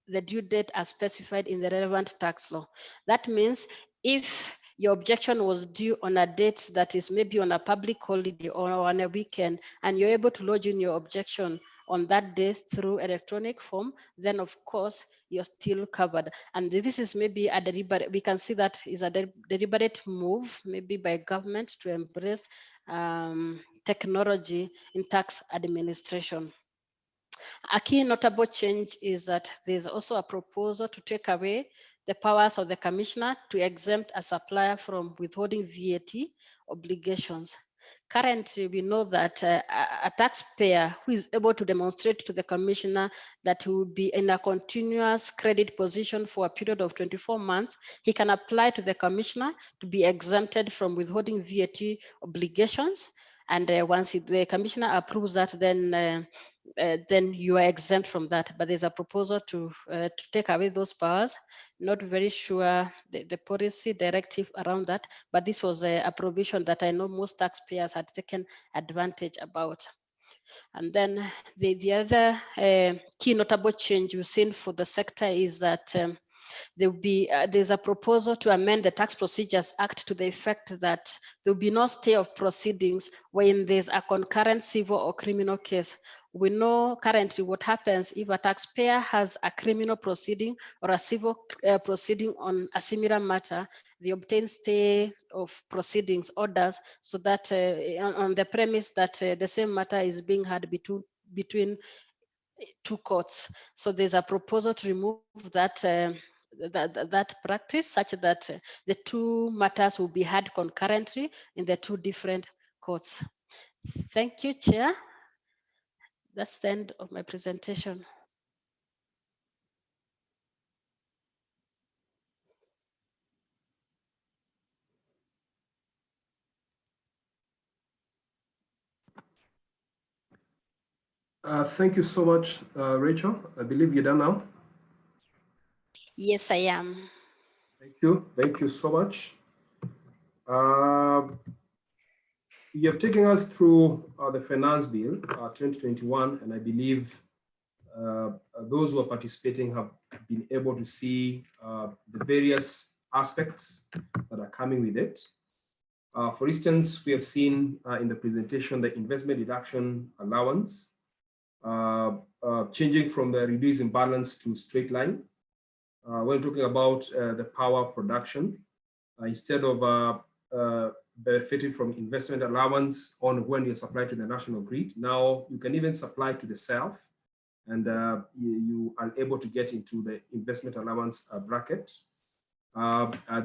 the due date as specified in the relevant tax law. That means if your objection was due on a date that is maybe on a public holiday or on a weekend, and you're able to lodge in your objection on that day through electronic form, then of course you're still covered. And this is maybe a deliberate, we can see that is a deliberate move, maybe by government to embrace technology in tax administration. A key notable change is that there's also a proposal to take away the powers of the commissioner to exempt a supplier from withholding VAT obligations. Currently, we know that a taxpayer who is able to demonstrate to the commissioner that he will be in a continuous credit position for a period of 24 months, he can apply to the commissioner to be exempted from withholding VAT obligations. And once the commissioner approves that, then you are exempt from that. But there's a proposal to take away those powers. Not very sure the policy directive around that, but this was a provision that I know most taxpayers had taken advantage about. And then the other key notable change we've seen for the sector is that there's a proposal to amend the Tax Procedures Act to the effect that there will be no stay of proceedings when there's a concurrent civil or criminal case. We know currently what happens if a taxpayer has a criminal proceeding or a civil proceeding on a similar matter, they obtain stay of proceedings orders so that on the premise that the same matter is being had between two courts. So there's a proposal to remove that that practice such that the two matters will be heard concurrently in the two different courts. Thank you, Chair. That's the end of my presentation. Thank you so much, Rachel. I believe you're done now. Yes, I am. Thank you. Thank you so much. You have taken us through the Finance Bill 2021, and I believe those who are participating have been able to see the various aspects that are coming with it. For instance, we have seen in the presentation the investment deduction allowance changing from the reduced imbalance to straight line. When talking about the power production, instead of benefiting from investment allowance on when you're supplied to the national grid, now you can even supply to the self, and you are able to get into the investment allowance bracket.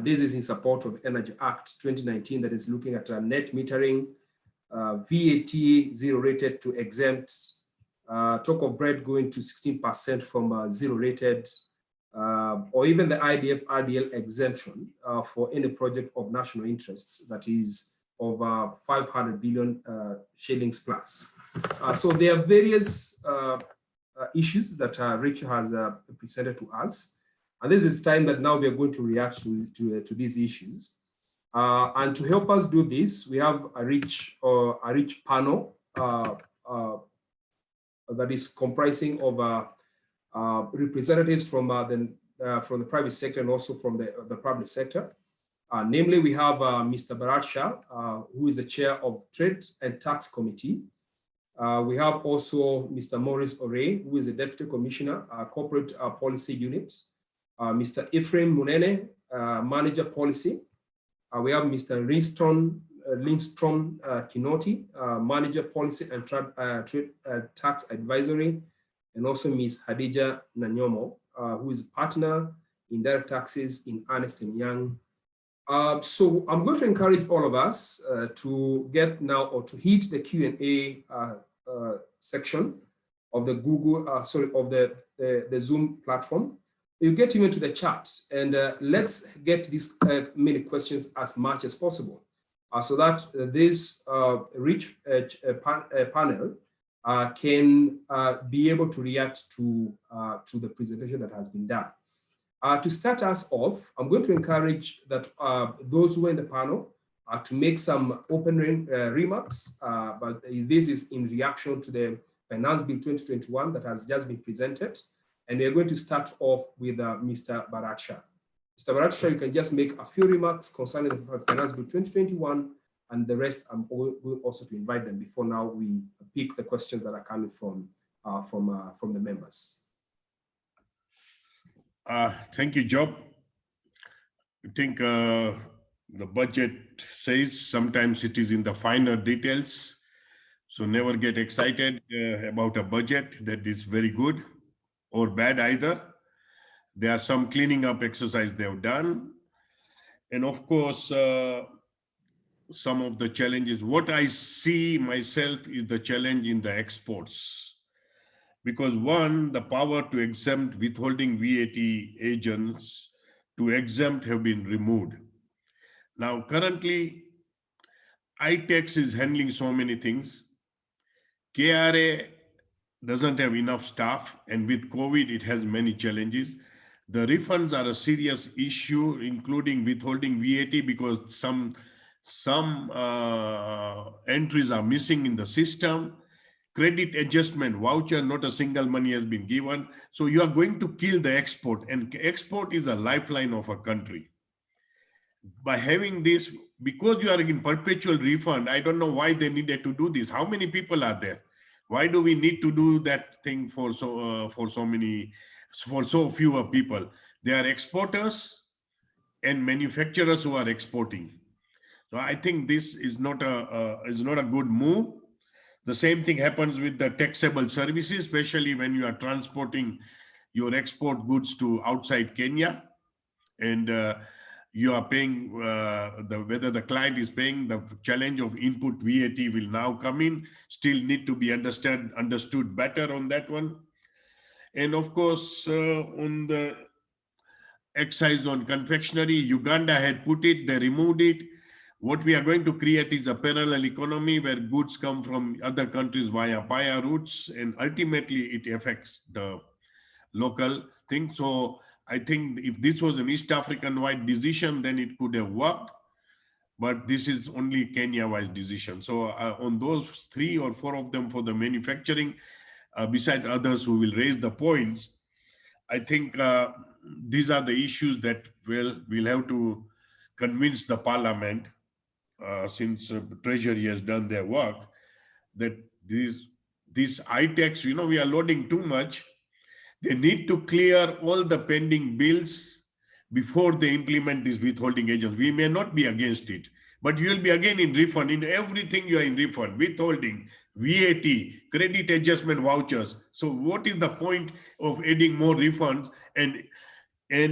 This is in support of Energy Act 2019 that is looking at net metering, VAT zero rated to exempt, talk of bread going to 16% from zero rated, or even the IDF RDL exemption for any project of national interest that is over 500 billion shillings plus. So there are various issues that Rachel has presented to us. And this is time that now we are going to react to these issues. And to help us do this, we have a rich panel that is comprising of representatives from the private sector and also from the public sector. Namely, we have Mr. Bharat Shah, who is the chair of Trade and Tax Committee. We have also Mr. Maurice Ore, who is the Deputy Commissioner, Corporate Policy Unit. Mr. Ephraim Munene, Manager Policy. We have Mr. Lindstrom Kinoti, Manager Policy and Trade Tax Advisory, and also Ms. Hadija Nanyomo, who is Partner in Direct Taxes in Ernst & Young. So I'm going to encourage all of us to get now or to hit the Q&A section of the the Zoom platform. You get even to the chat, and let's get these many questions as much as possible, so that this rich panel can be able to react to the presentation that has been done. To start us off, I'm going to encourage that those who are in the panel to make some opening remarks, but this is in reaction to the Finance Bill 2021 that has just been presented. And we are going to start off with Mr. Bharat Shah. Mr. Bharat Shah, you can just make a few remarks concerning the Finance Bill 2021, and the rest I'm going also to invite them before now we pick the questions that are coming from the members. Thank you, Job. I think the budget says sometimes it is in the finer details. So never get excited about a budget that is very good or bad either. There are some cleaning up exercise they have done. And of course, some of the challenges, what I see myself is the challenge in the exports. Because one, the power to exempt withholding VAT agents to exempt have been removed. Now, currently, ITEX is handling so many things. KRA doesn't have enough staff, and with COVID, it has many challenges. The refunds are a serious issue, including withholding VAT, because some entries are missing in the system. Credit adjustment voucher, not a single money has been given. So you are going to kill the export, and export is a lifeline of a country. By having this, because you are in perpetual refund, I don't know why they needed to do this. How many people are there? Why do we need to do that thing for so fewer people? They are exporters and manufacturers who are exporting. So I think this is not a good move. The same thing happens with the taxable services, especially when you are transporting your export goods to outside Kenya, and you are paying whether the client is paying. The challenge of input VAT will now come in. Still need to be understood better on that one. And of course, on the excise on confectionery, Uganda had put it, they removed it. What we are going to create is a parallel economy where goods come from other countries via PIA routes, and ultimately it affects the local thing. So I think if this was an East African-wide decision, then it could have worked, but this is only Kenya-wide decision. So on those 3 or 4 of them for the manufacturing, besides others who will raise the points, I think these are the issues that we'll have to convince the parliament, since Treasury has done their work, that this ITEX, we are loading too much. They need to clear all the pending bills before they implement these withholding agents. We may not be against it, but you will be again in refund. In everything you are in refund, withholding, VAT, credit adjustment vouchers. So what is the point of adding more refunds and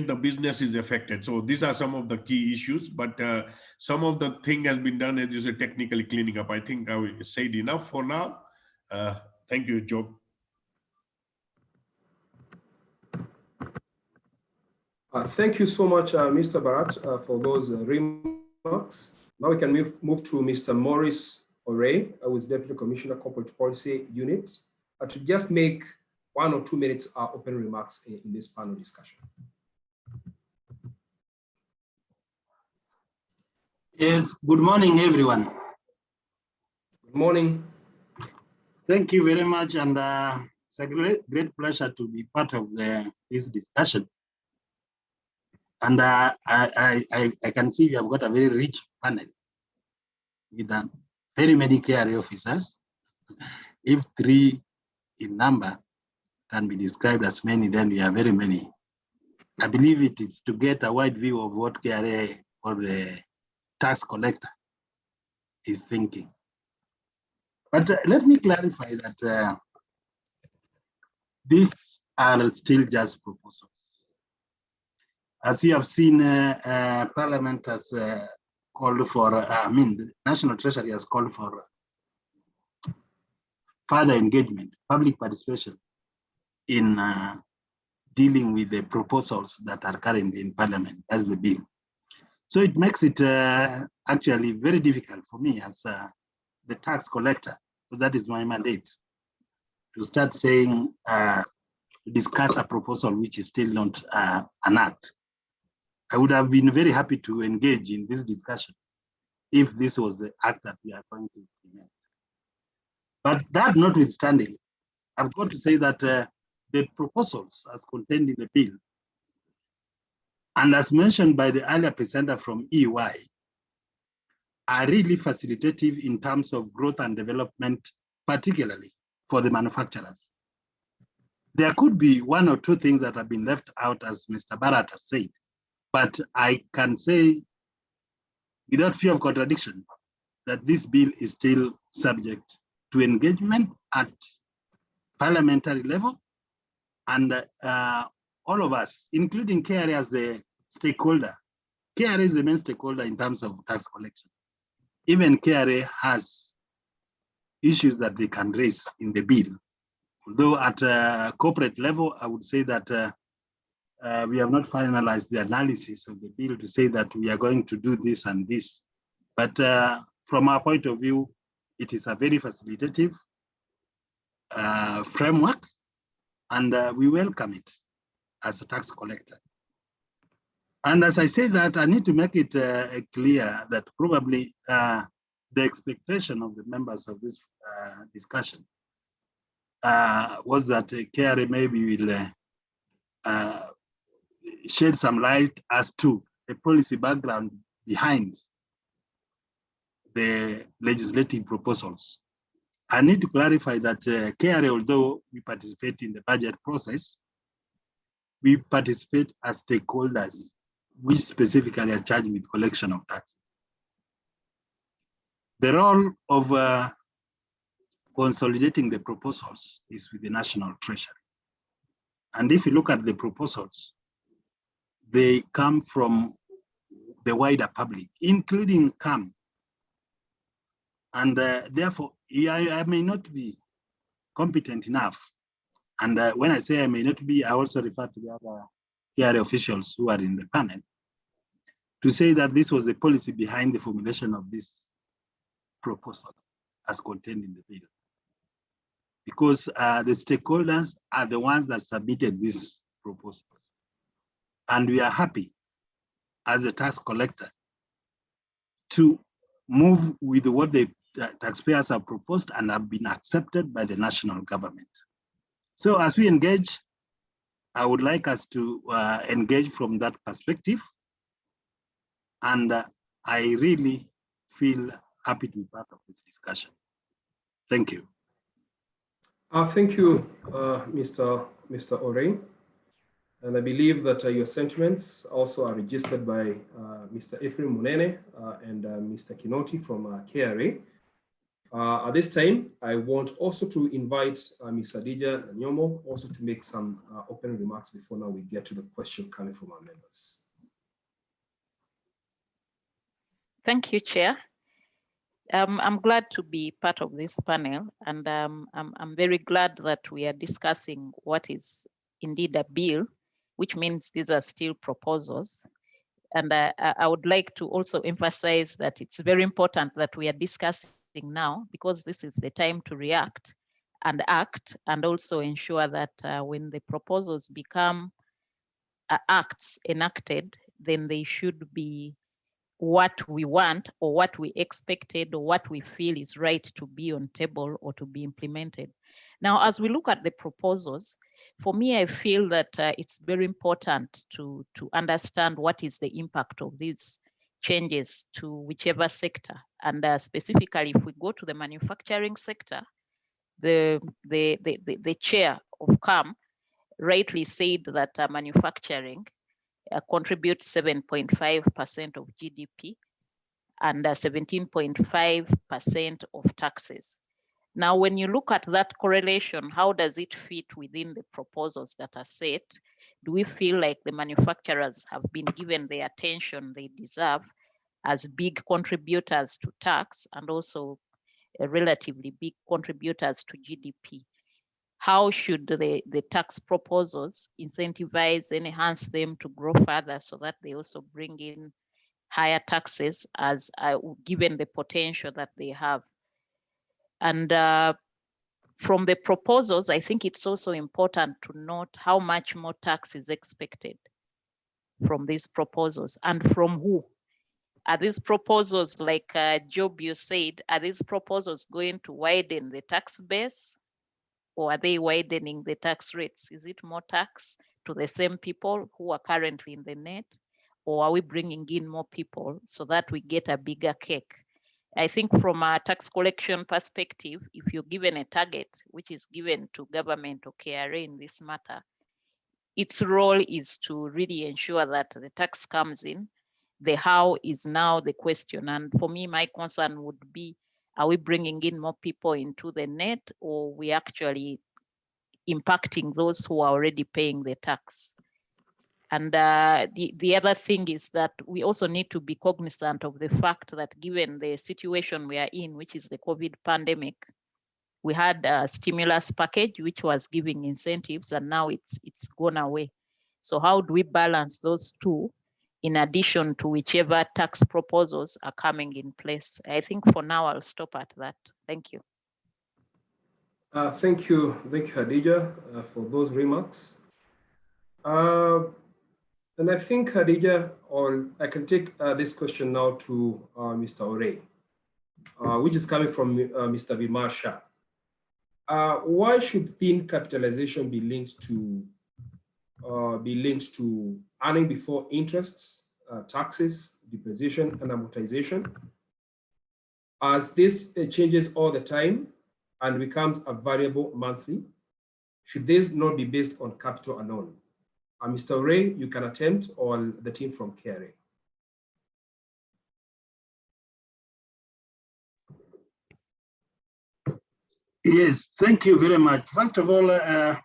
the business is affected? So these are some of the key issues, but some of the thing has been done, as you said, technically cleaning up. I think I said enough for now. Thank you, Job. Thank you so much, Mr. Bharat, for those remarks. Now we can move to Mr. Maurice Ore, who is Deputy Commissioner, Corporate Policy Unit, to just make 1 or 2 minutes open remarks in this panel discussion. Yes, good morning, everyone. Good morning. Thank you very much, and it's a great pleasure to be part of this discussion. And I can see we have got a very rich panel with very many KRA officers. If 3 in number can be described as many, then we are very many. I believe it is to get a wide view of what KRA or the tax collector is thinking. But let me clarify that these are still just proposals. As you have seen, Parliament has called for, the National Treasury has called for further engagement, public participation in dealing with the proposals that are currently in Parliament as the bill. So it makes it actually very difficult for me as the tax collector, because that is my mandate, to start saying, discuss a proposal which is still not an act. I would have been very happy to engage in this discussion if this was the act that we are going to implement. But that notwithstanding, I've got to say that the proposals as contained in the bill, and as mentioned by the earlier presenter from EY, are really facilitative in terms of growth and development, particularly for the manufacturers. There could be 1 or 2 things that have been left out, as Mr. Barrett has said, but I can say without fear of contradiction that this bill is still subject to engagement at parliamentary level, and all of us, including KRA as the stakeholder. KRA is the main stakeholder in terms of tax collection. Even KRA has issues that they can raise in the bill. Although at a corporate level, I would say that we have not finalized the analysis of the bill to say that we are going to do this and this. But from our point of view, it is a very facilitative framework, and we welcome it as a tax collector. And as I say that, I need to make it clear that probably the expectation of the members of this discussion was that KRA maybe will shed some light as to the policy background behind the legislative proposals. I need to clarify that KRA, although we participate in the budget process, we participate as stakeholders, which specifically are charged with collection of tax. The role of consolidating the proposals is with the National Treasury. And if you look at the proposals, they come from the wider public, including KAM. And therefore, I may not be competent enough. And when I say I may not be, I also refer to the other KRA officials who are in the panel to say that this was the policy behind the formulation of this proposal as contained in the bill. Because the stakeholders are the ones that submitted this proposal. And we are happy as a tax collector to move with what the taxpayers have proposed and have been accepted by the national government. So as we engage, I would like us to engage from that perspective. And I really feel happy to be part of this discussion. Thank you. Thank you, Mr. Ore. And I believe that your sentiments also are registered by Mr. Ephraim Munene and Mr. Kinoti from KRA. At this time, I want also to invite Ms. Adija Nanyomo also to make some opening remarks before now we get to the question coming from our members. Thank you, Chair. I'm glad to be part of this panel, and I'm very glad that we are discussing what is indeed a bill, which means these are still proposals. And I would like to also emphasize that it's very important that we are discussing now, because this is the time to react and act, and also ensure that when the proposals become acts enacted, then they should be what we want or what we expected or what we feel is right to be on table or to be implemented. Now, as we look at the proposals, for me, I feel that it's very important to understand what is the impact of these changes to whichever sector. And specifically, if we go to the manufacturing sector, the chair of KAM rightly said that manufacturing contributes 7.5% of GDP and 17.5% of taxes. Now, when you look at that correlation, how does it fit within the proposals that are set? Do we feel like the manufacturers have been given the attention they deserve as big contributors to tax and also relatively big contributors to GDP? How should the tax proposals incentivize and enhance them to grow further so that they also bring in higher taxes as given the potential that they have? And from the proposals, I think it's also important to note how much more tax is expected from these proposals and from who. Are these proposals, like Job, you said, are these proposals going to widen the tax base? Or are they widening the tax rates? Is it more tax to the same people who are currently in the net? Or are we bringing in more people so that we get a bigger cake? I think from a tax collection perspective, if you're given a target, which is given to government or KRA in this matter, its role is to really ensure that the tax comes in. The how is now the question. And for me, my concern would be, are we bringing in more people into the net, or we actually impacting those who are already paying the tax? And the other thing is that we also need to be cognizant of the fact that given the situation we are in, which is the COVID pandemic, we had a stimulus package which was giving incentives, and now it's gone away. So how do we balance those two in addition to whichever tax proposals are coming in place? I think for now I'll stop at that. Thank you. Thank you, Khadija, for those remarks. And I think, Khadija, I can take this question now to Mr. Ore, which is coming from Mr. Vimar Shah. Why should thin capitalization be linked to earning before interests, taxes, depreciation, and amortization? As this changes all the time and becomes a variable monthly, should this not be based on capital alone? Mr. Ray, you can attempt, or the team from KRA. Yes, thank you very much. First of all, I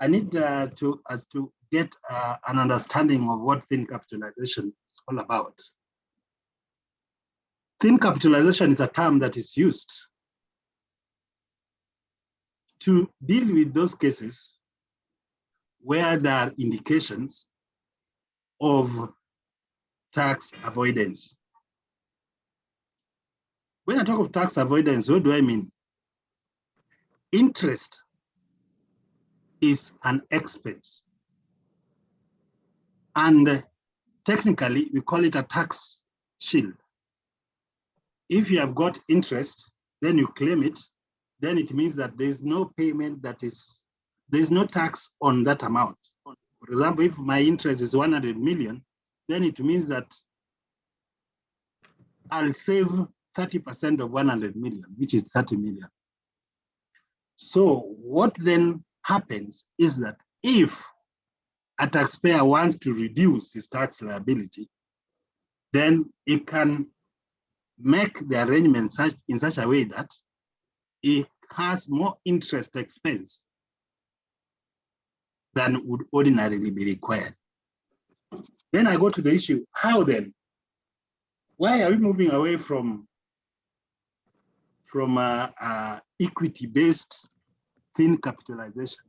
need to get an understanding of what thin capitalization is all about. Thin capitalization is a term that is used to deal with those cases where there are indications of tax avoidance. When I talk of tax avoidance, what do I mean? Interest is an expense, and technically we call it a tax shield. If you have got interest, then you claim it, then it means that there's no payment, there's no tax on that amount. For example, if my interest is 100 million, then it means that I'll save 30% of 100 million, which is 30 million. So what then happens is that if a taxpayer wants to reduce his tax liability, then it can make the arrangement in such a way that it has more interest expense than would ordinarily be required. Then I go to the issue, how then? Why are we moving away from equity-based thin capitalization,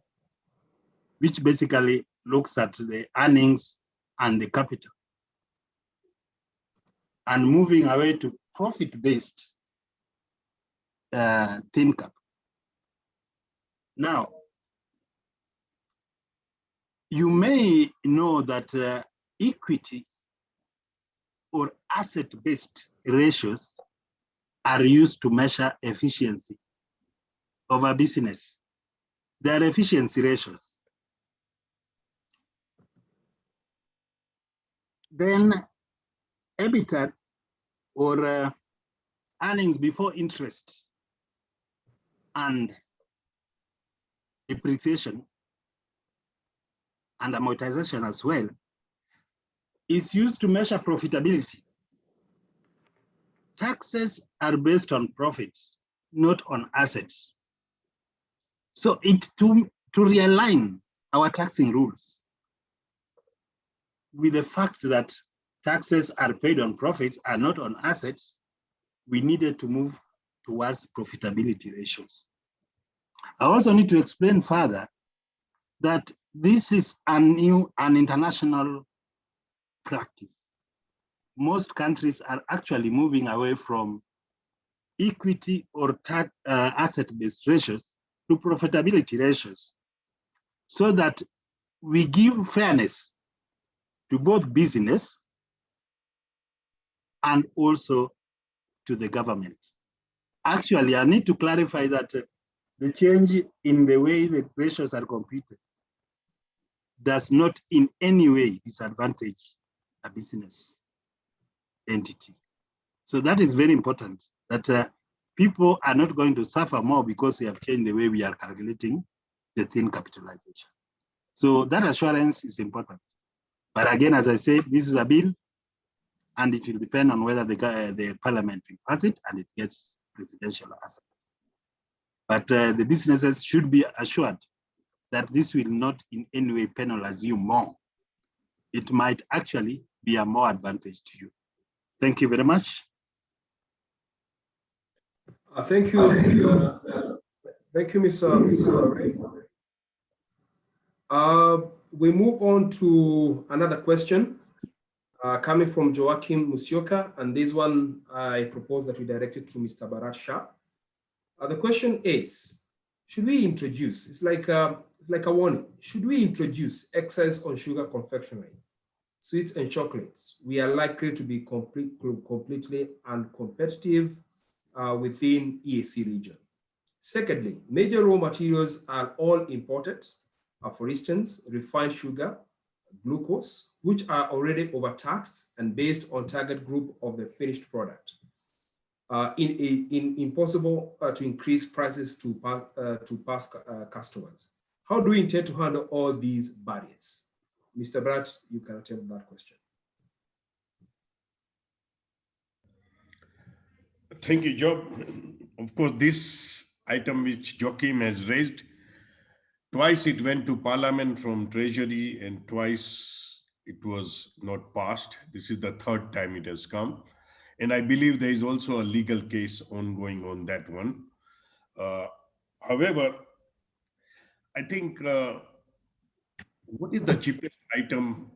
which basically looks at the earnings and the capital, and moving away to profit-based thin cap? Now, you may know that equity or asset-based ratios are used to measure efficiency of a business. They are efficiency ratios. Then EBITDA, or earnings before interest and depreciation and amortization as well, is used to measure profitability. Taxes are based on profits, not on assets. So to realign our taxing rules with the fact that taxes are paid on profits and not on assets, we needed to move towards profitability ratios. I also need to explain further that this is an international practice. Most countries are actually moving away from equity or asset-based ratios to profitability ratios, so that we give fairness to both business and also to the government. Actually, I need to clarify that the change in the way the ratios are computed does not in any way disadvantage a business entity. So that is very important, that people are not going to suffer more because we have changed the way we are calculating the thin capitalization. So that assurance is important. But again, as I said, this is a bill, and it will depend on whether the parliament will pass it and it gets presidential assent. But the businesses should be assured that this will not in any way penalize you more. It might actually be a more advantage to you. Thank you very much. Thank you. Thank you, Mr. Ray. We move on to another question coming from Joachim Musioka, and this one I propose that we direct it to Mr. Bharat Shah. The question is, should we introduce, it's like a warning, should we introduce excise on sugar confectionery, sweets and chocolates? We are likely to be completely uncompetitive within EAC region. Secondly, major raw materials are all imported. For instance, refined sugar, glucose, which are already overtaxed and based on target group of the finished product. Impossible to increase prices to past customers. How do we intend to handle all these barriers? Mr. Brad, you can attempt that question. Thank you, Job. Of course, this item which Joachim has raised, twice it went to Parliament from Treasury and twice it was not passed. This is the third time it has come. And I believe there is also a legal case ongoing on that one. However, I think what is the cheapest item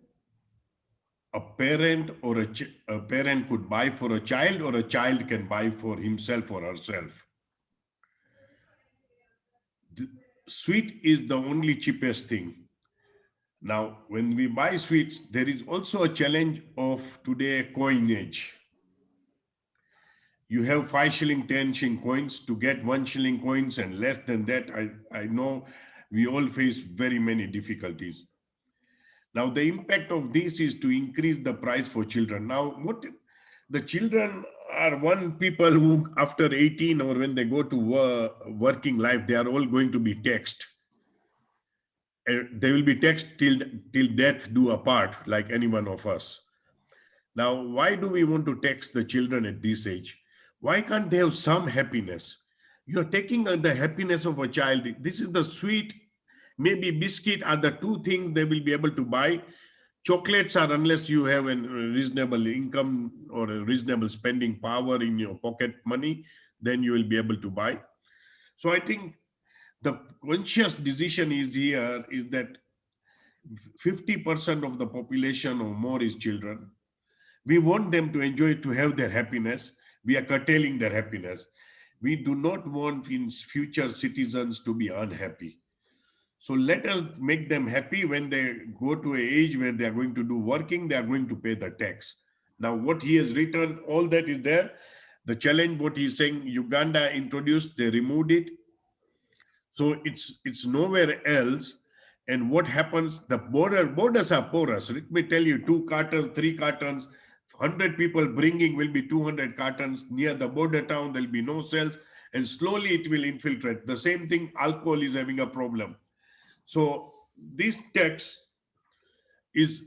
a parent or a parent could buy for a child, or a child can buy for himself or herself? The sweet is the only cheapest thing. Now, when we buy sweets, there is also a challenge of today coinage. You have 5 shilling, 10 shilling coins. To get 1 shilling coins and less than that, I know we all face very many difficulties. Now, the impact of this is to increase the price for children. Now, what the children are one people who after 18 or when they go to working life, they are all going to be taxed. They will be taxed till death do apart, like any one of us. Now, why do we want to tax the children at this age? Why can't they have some happiness? You're taking the happiness of a child. This is the sweet, maybe biscuit are the two things they will be able to buy. Chocolates are, unless you have a reasonable income or a reasonable spending power in your pocket money, then you will be able to buy. So I think the conscious decision is here is that 50% of the population or more is children. We want them to enjoy, to have their happiness. We are curtailing their happiness. We do not want in future citizens to be unhappy. So let us make them happy. When they go to an age where they are going to do working, they are going to pay the tax. Now, what he has written, all that is there. The challenge, what he's saying, Uganda introduced, they removed it. So it's nowhere else. And what happens, the borders are porous. Let me tell you, 2 cartons, 3 cartons, 100 people bringing will be 200 cartons. Near the border town, there'll be no cells, and slowly it will infiltrate. The same thing, alcohol is having a problem. So this tax is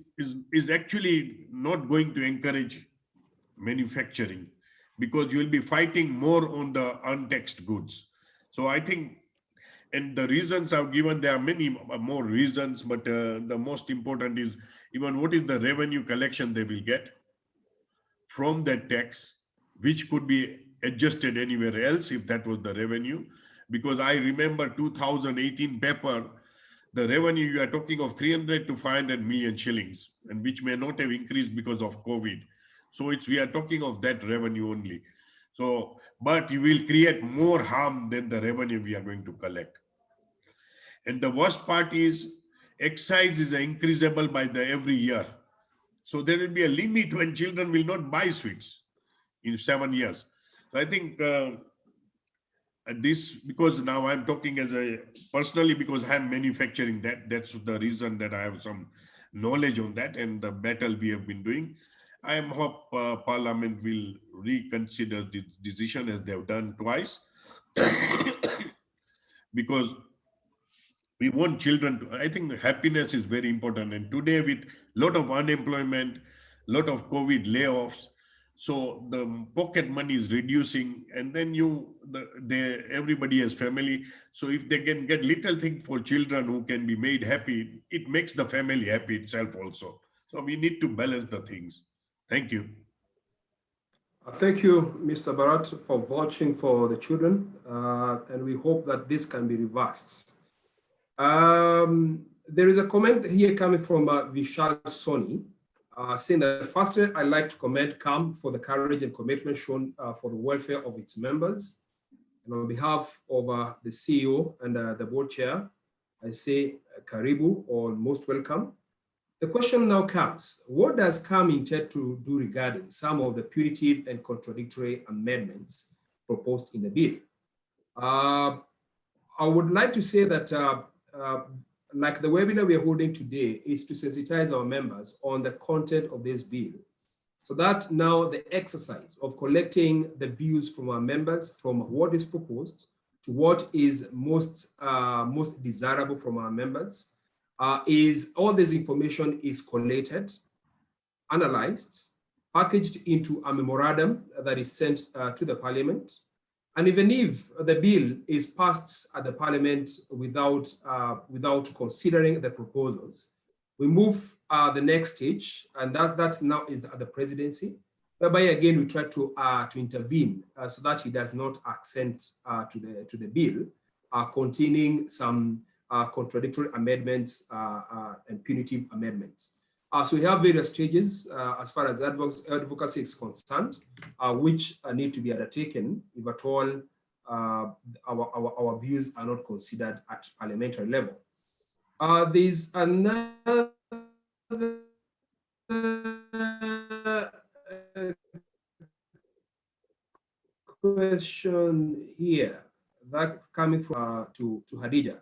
actually not going to encourage manufacturing, because you will be fighting more on the untaxed goods. So I think, and the reasons I've given, there are many more reasons, but the most important is even what is the revenue collection they will get from that tax, which could be adjusted anywhere else if that was the revenue. Because I remember 2018 paper, the revenue you are talking of 300 to 500 million shillings, and which may not have increased because of COVID. So we are talking of that revenue only. So, but you will create more harm than the revenue we are going to collect. And the worst part is excise is increasable by the every year. So there will be a limit when children will not buy sweets in 7 years. So I think this, because now I'm talking as a personally, because I'm manufacturing that's the reason that I have some knowledge on that and the battle we have been doing. I hope Parliament will reconsider this decision as they've done twice, because we want children to, I think happiness is very important. And today with lot of unemployment, lot of COVID layoffs, so the pocket money is reducing, and then everybody has family. So if they can get little thing for children who can be made happy, it makes the family happy itself also. So we need to balance the things. Thank you. Thank you, Mr. Barat, for vouching for the children, and we hope that this can be reversed. There is a comment here coming from Vishal Soni, saying that firstly, I'd like to commend KAM for the courage and commitment shown for the welfare of its members. And on behalf of the CEO and the board chair, I say karibu, or most welcome. The question now comes, what does KAM intend to do regarding some of the punitive and contradictory amendments proposed in the bill? I would like to say that like the webinar we are holding today is to sensitize our members on the content of this bill, so that now the exercise of collecting the views from our members from what is proposed to what is most desirable from our members is all this information is collated, analyzed, packaged into a memorandum that is sent to the Parliament. And even if the bill is passed at the Parliament without considering the proposals, we move the next stage, and that now is at the presidency, whereby again we try to intervene so that it does not accent to the bill containing some contradictory amendments and punitive amendments. So we have various stages as far as advocacy is concerned, which need to be undertaken if at all our views are not considered at parliamentary level. There's another question here that coming from to Hadija.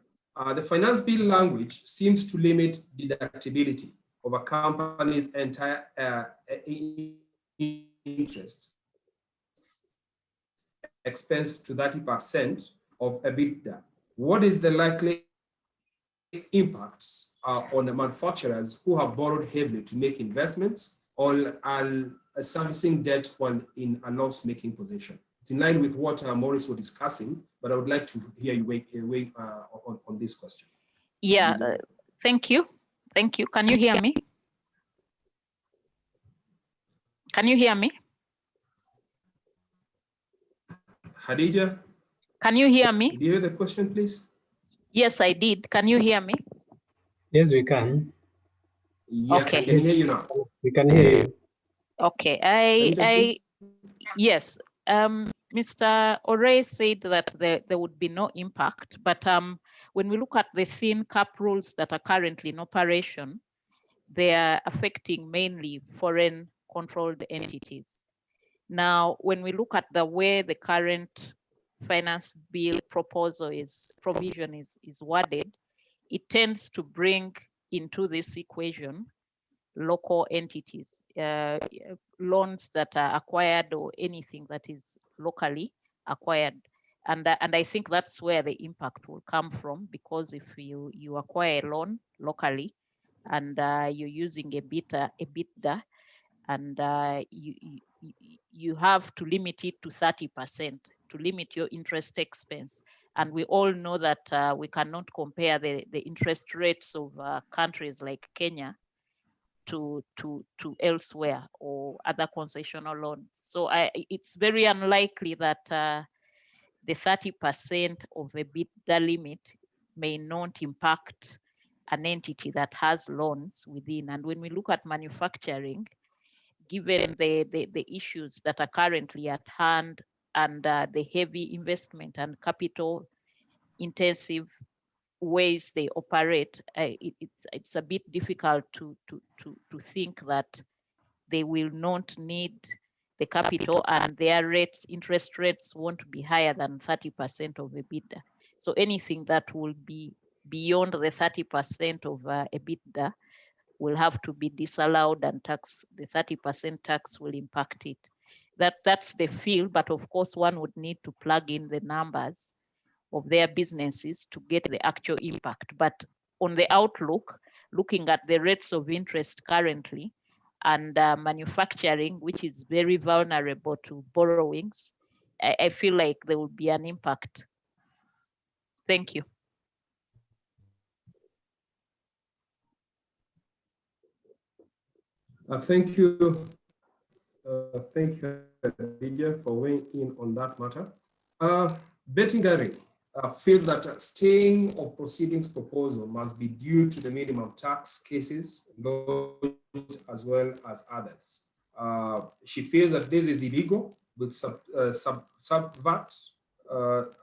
The finance bill language seems to limit deductibility of a company's entire interest expense to 30% of EBITDA. What is the likely impacts on the manufacturers who have borrowed heavily to make investments or are servicing debt while in a loss-making position? It's in line with what Maurice was discussing, but I would like to hear you weigh on this question. Yeah, thank you. Thank you. Can you hear me? Can you hear me? Hadija? Can you hear me? Did you hear the question, please? Yes, I did. Can you hear me? Yes, we can. Yeah, okay. I can hear you now. We can hear you. Okay, yes. Mr. Ore said that there would be no impact, but when we look at the thin cap rules that are currently in operation, they are affecting mainly foreign controlled entities. Now, when we look at the way the current finance bill provision is worded, it tends to bring into this equation local entities, loans that are acquired or anything that is locally acquired. And I think that's where the impact will come from, because if you acquire a loan locally and you're using EBITDA, and you have to limit it to 30% to limit your interest expense. And we all know that we cannot compare the interest rates of countries like Kenya to elsewhere or other concessional loans. So it's very unlikely that the 30% of EBITDA limit may not impact an entity that has loans within. And when we look at manufacturing, given the issues that are currently at hand and the heavy investment and capital intensive ways they operate, it's a bit difficult to think that they will not need the capital, and their interest rates won't be higher than 30% of EBITDA. So anything that will be beyond the 30% of EBITDA will have to be disallowed, and the 30% tax will impact it. That's the feel, but of course one would need to plug in the numbers of their businesses to get the actual impact. But on the outlook, looking at the rates of interest currently and manufacturing, which is very vulnerable to borrowings, I feel like there will be an impact. Thank you. Thank you. Thank you, Lydia, for weighing in on that matter. Betty Gary feels that staying of proceedings proposal must be due to the minimum tax cases, as well as others. She feels that this is illegal, with subvert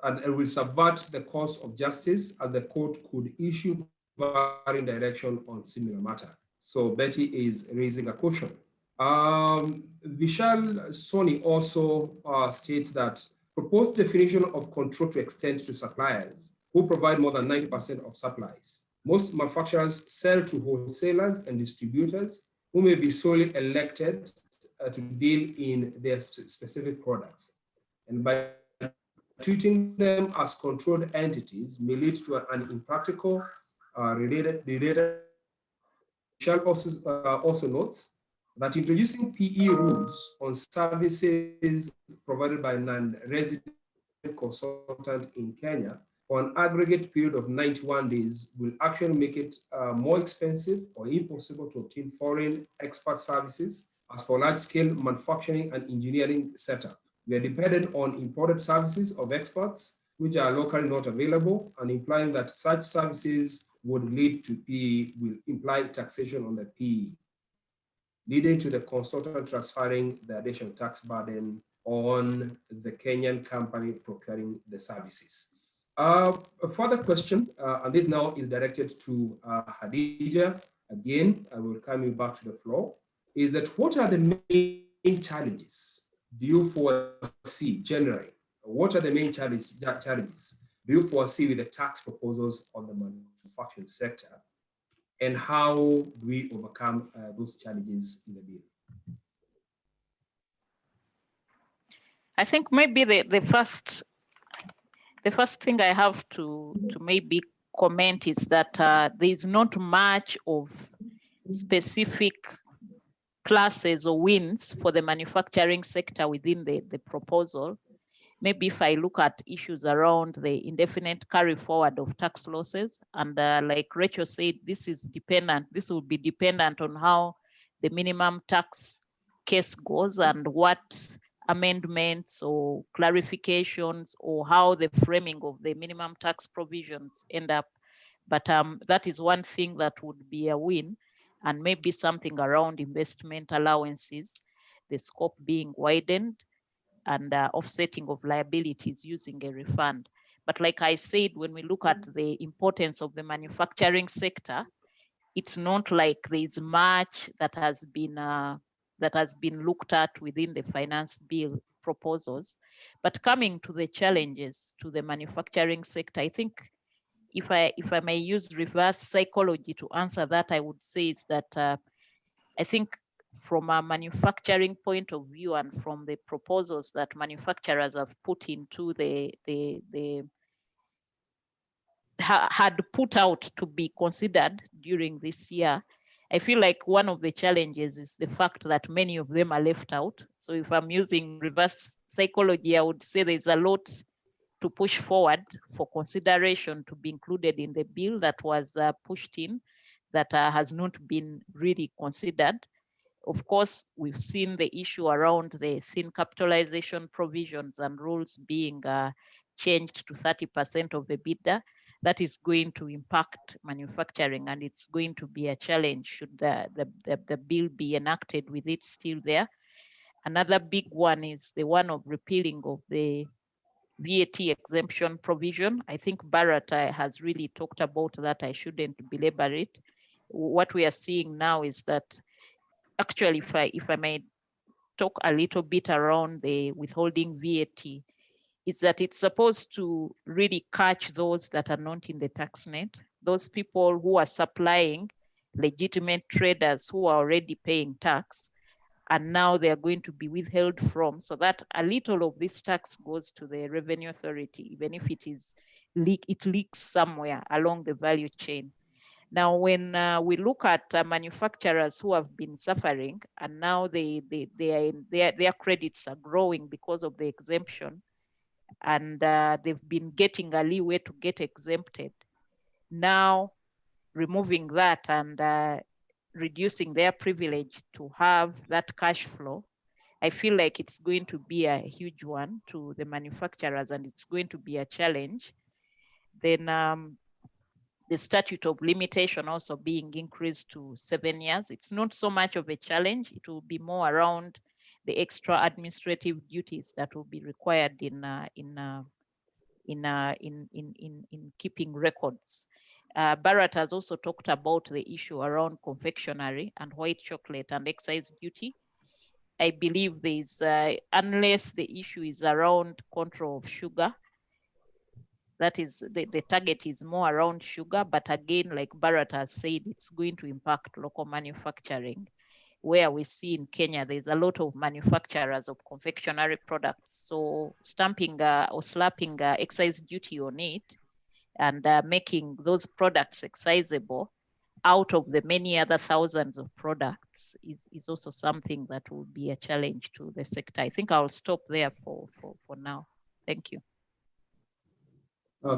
and it will subvert the course of justice, as the court could issue varying direction on similar matter. So Betty is raising a caution. Vishal Soni also states that proposed definition of control to extend to suppliers who provide more than 90% of supplies. Most manufacturers sell to wholesalers and distributors who may be solely elected to deal in their specific products. And by treating them as controlled entities may lead to an impractical related. Vishal also notes that introducing PE rules on services provided by non-resident consultant in Kenya for an aggregate period of 91 days will actually make it more expensive or impossible to obtain foreign expert services. As for large-scale manufacturing and engineering setup, we are dependent on imported services of experts which are locally not available, and implying that such services would lead to PE will imply taxation on the PE, leading to the consultant transferring the additional tax burden on the Kenyan company procuring the services. A further question, and this now is directed to Hadija. Again, I will come you back to the floor, is that what are the main challenges do you foresee generally? What are the main challenges do you foresee with the tax proposals on the manufacturing sector? And how do we overcome those challenges in the bill? I think maybe the first thing I have to maybe comment is that there is not much of specific classes or wins for the manufacturing sector within the proposal. Maybe if I look at issues around the indefinite carry forward of tax losses, and like Rachel said, this will be dependent on how the minimum tax case goes and what amendments or clarifications or how the framing of the minimum tax provisions end up. But that is one thing that would be a win, and maybe something around investment allowances, the scope being widened, and offsetting of liabilities using a refund. But like I said, when we look at the importance of the manufacturing sector, it's not like there's much that has been that has been looked at within the finance bill proposals. But coming to the challenges to the manufacturing sector, I think if I may use reverse psychology to answer that, I would say it's that I think from a manufacturing point of view and from the proposals that manufacturers have put into had put out to be considered during this year, I feel like one of the challenges is the fact that many of them are left out. So if I'm using reverse psychology, I would say there's a lot to push forward for consideration to be included in the bill that was pushed in that has not been really considered. Of course, we've seen the issue around the thin capitalization provisions and rules being changed to 30% of the bidder. That is going to impact manufacturing, and it's going to be a challenge should the bill be enacted with it still there. Another big one is the one of repealing of the VAT exemption provision. I think Bharat has really talked about that. I shouldn't belabor it. What we are seeing now is that actually, if I may talk a little bit around the withholding VAT, is that it's supposed to really catch those that are not in the tax net, those people who are supplying legitimate traders who are already paying tax, and now they are going to be withheld from, so that a little of this tax goes to the Revenue Authority, even if it leaks somewhere along the value chain. Now, when we look at manufacturers who have been suffering, and now their credits are growing because of the exemption, and they've been getting a leeway to get exempted. Now, removing that and reducing their privilege to have that cash flow, I feel like it's going to be a huge one to the manufacturers, and it's going to be a challenge. Then the statute of limitation also being increased to 7 years. It's not so much of a challenge. It will be more around the extra administrative duties that will be required in keeping records. Bharat has also talked about the issue around confectionery and white chocolate and excise duty. I believe there's, unless the issue is around control of sugar, that is, the target is more around sugar, but again, like Bharat has said, it's going to impact local manufacturing, where we see in Kenya, there's a lot of manufacturers of confectionery products. So stamping or slapping excise duty on it and making those products excisable out of the many other thousands of products is also something that will be a challenge to the sector. I think I'll stop there for now. Thank you.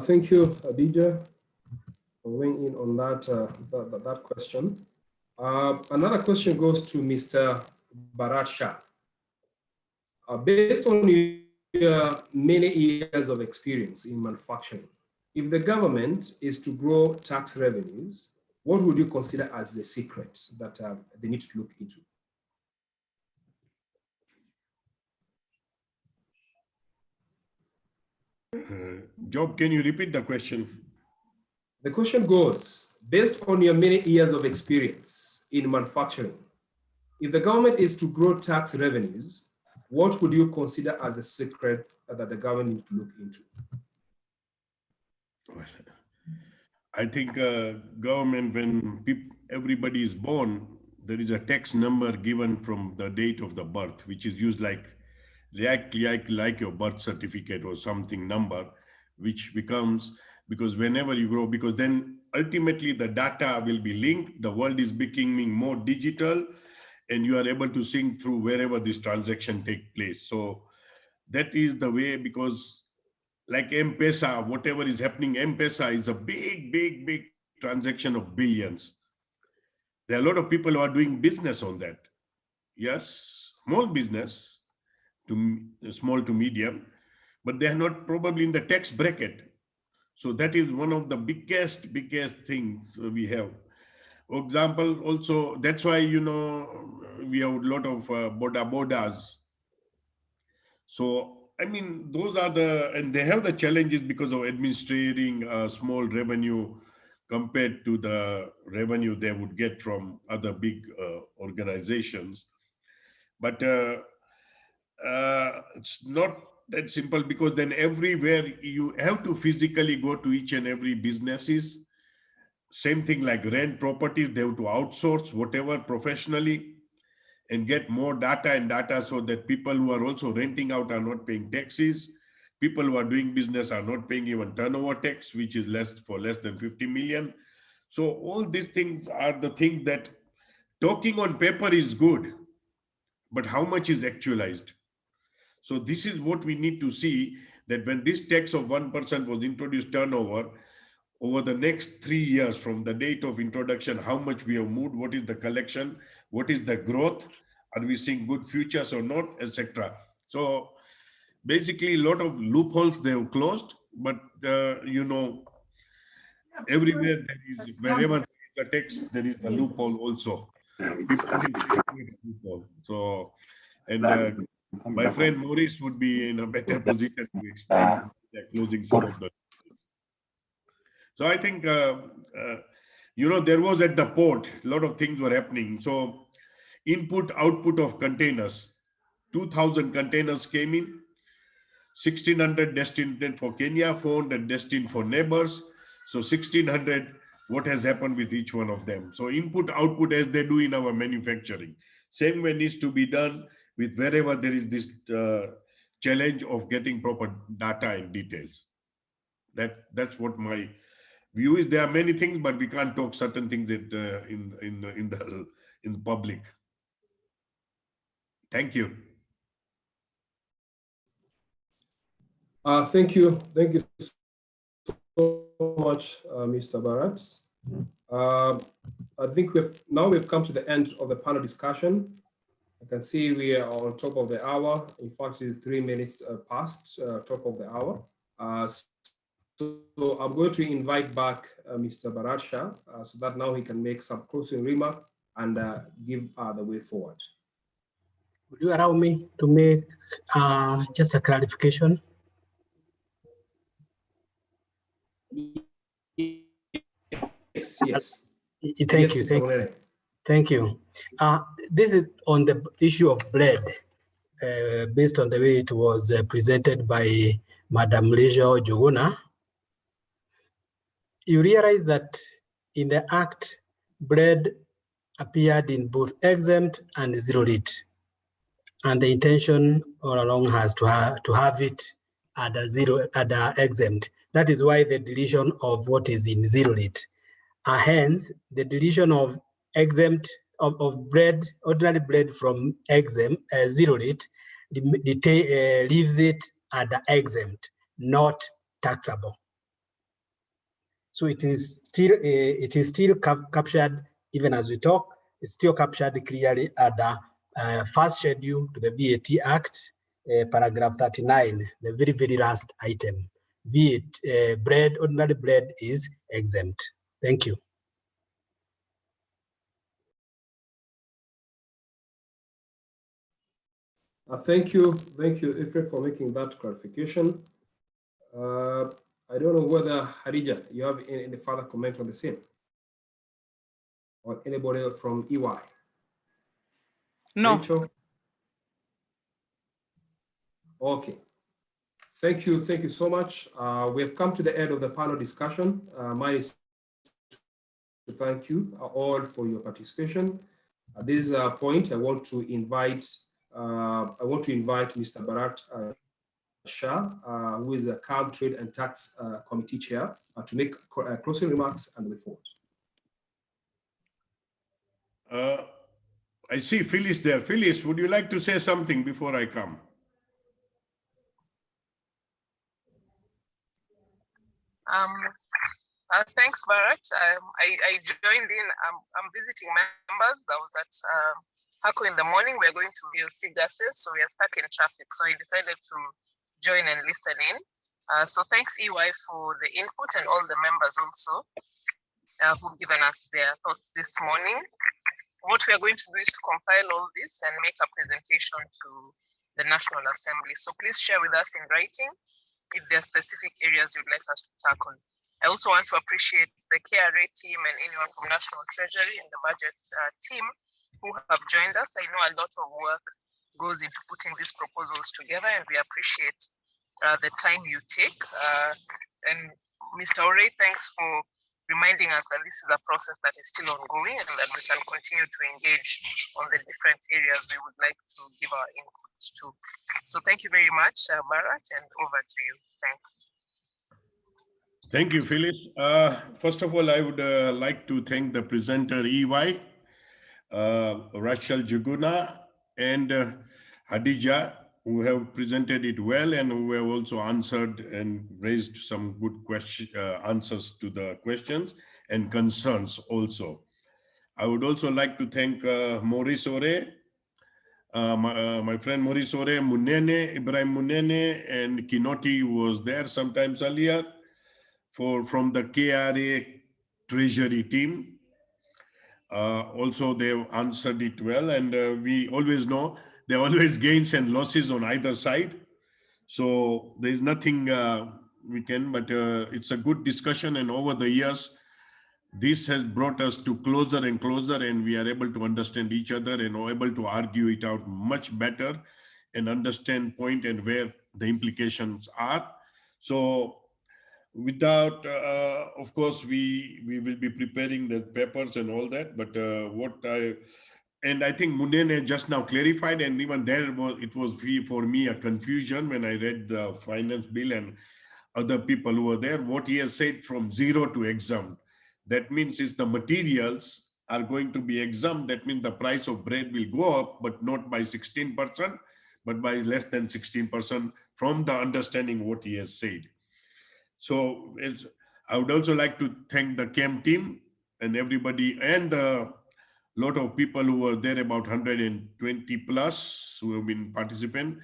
Thank you, Adija, for weighing in on that question. Another question goes to Mr. Bharat Shah. Based on your many years of experience in manufacturing, if the government is to grow tax revenues, what would you consider as the secret that they need to look into? Job, can you repeat the question? The question goes, based on your many years of experience in manufacturing, if the government is to grow tax revenues, what would you consider as a secret that the government needs to look into? I think government, when everybody is born, there is a tax number given from the date of the birth, which is used like your birth certificate or something number, which becomes, because whenever you grow, because then ultimately the data will be linked, the world is becoming more digital, and you are able to sync through wherever this transaction take place. So that is the way, because like M-Pesa, whatever is happening, M-Pesa is a big transaction of billions. There are a lot of people who are doing business on that. Yes, small business, small to medium, but they are not probably in the tax bracket. So that is one of the biggest things we have. For example, also, that's why, we have a lot of bodas. So, I mean, those are and they have the challenges because of administrating small revenue compared to the revenue they would get from other big organizations. But it's not that simple, because then everywhere you have to physically go to each and every businesses. Same thing like rent properties, they have to outsource whatever professionally and get more data and data, so that people who are also renting out are not paying taxes. People who are doing business are not paying even turnover tax, which is less than 50 million. So all these things are the things that talking on paper is good, but how much is actualized? So this is what we need to see, that when this tax of 1% was introduced, turnover, over the next 3 years from the date of introduction, how much we have moved, what is the collection, what is the growth, are we seeing good futures or not, etc. So basically a lot of loopholes they have closed, but you know, everywhere there is, wherever there is a tax, there is a loophole also. So, and my friend Maurice would be in a better position to explain closing some of the. So I think, you know, there was at the port, a lot of things were happening. So input, output of containers, 2,000 containers came in, 1,600 destined for Kenya, 400 destined for neighbors. So 1,600, what has happened with each one of them? So input, output, as they do in our manufacturing. Same way needs to be done with wherever there is this challenge of getting proper data and details. That's what my view is. There are many things, but we can't talk certain things that in the public. Thank you. Thank you so much, Mr. Barat. I think we've come to the end of the panel discussion. I can see we are on top of the hour. In fact, it is 3 minutes past top of the hour. So I'm going to invite back Mr. Baratsha so that now he can make some closing remark and give the way forward. Would you allow me to make just a clarification? Yes. Thank you. Thank you. This is on the issue of bread, based on the way it was presented by Madam Leisure Jogona. You realize that in the Act, bread appeared in both exempt and zero rate. And the intention all along has to have it at a exempt. That is why the deletion of what is in zero rate. Hence, the deletion of exempt of bread, ordinary bread from exempt, zero rate, leaves it at the exempt, not taxable. So it is still captured, even as we talk, it's still captured clearly at the first schedule to the VAT Act, paragraph 39, the very, very last item. VAT, bread, ordinary bread is exempt. Thank you. Thank you, Ifre, for making that clarification. I don't know whether Hadija, you have any further comment on the same, or anybody from EY? No. Rachel? Okay. Thank you so much. We have come to the end of the panel discussion. Mine is to thank you all for your participation. At this point, I want to invite Mr. Bharat Shah, who is the KAM Trade and Tax Committee Chair, to make closing remarks and report. I see Phyllis there. Phyllis, would you like to say something before I come? Thanks, Bharat. I joined in. I'm visiting members. I was at Hako in the morning. We're going to VOC gases, so we are stuck in traffic. So I decided to join and listen in. So thanks, EY, for the input, and all the members also who've given us their thoughts this morning. What we are going to do is to compile all this and make a presentation to the National Assembly. So please share with us in writing if there are specific areas you'd like us to tackle. I also want to appreciate the KRA team and anyone from National Treasury and the budget team who have joined us. I know a lot of work goes into putting these proposals together, and we appreciate the time you take. And Mr. Ore, thanks for reminding us that this is a process that is still ongoing and that we can continue to engage on the different areas we would like to give our inputs to. So thank you very much, Bharat, and over to you. Thanks. Thank you, Phyllis. First of all, I would like to thank the presenter EY, Rachel Juguna, and Hadija, who have presented it well and who have also answered and raised some good answers to the questions and concerns also. I would also like to thank Maurice Ore, my friend Maurice Ore, Munene, Ibrahim Munene, and Kinoti, who was there sometimes earlier, from the KRA Treasury team. Also, they've answered it well, and we always know there are always gains and losses on either side. So there's nothing we can, but it's a good discussion, and over the years, this has brought us to closer and closer, and we are able to understand each other and are able to argue it out much better and understand point and where the implications are. So without, of course, we will be preparing the papers and all that, but I think Munene just now clarified, and even there it was for me a confusion when I read the finance bill and other people who were there, what he has said from 0 to exempt. That means if the materials are going to be exempt, that means the price of bread will go up, but not by 16%, but by less than 16% from the understanding what he has said. So I would also like to thank the KAM team and everybody and a lot of people who were there, about 120 plus who have been participant.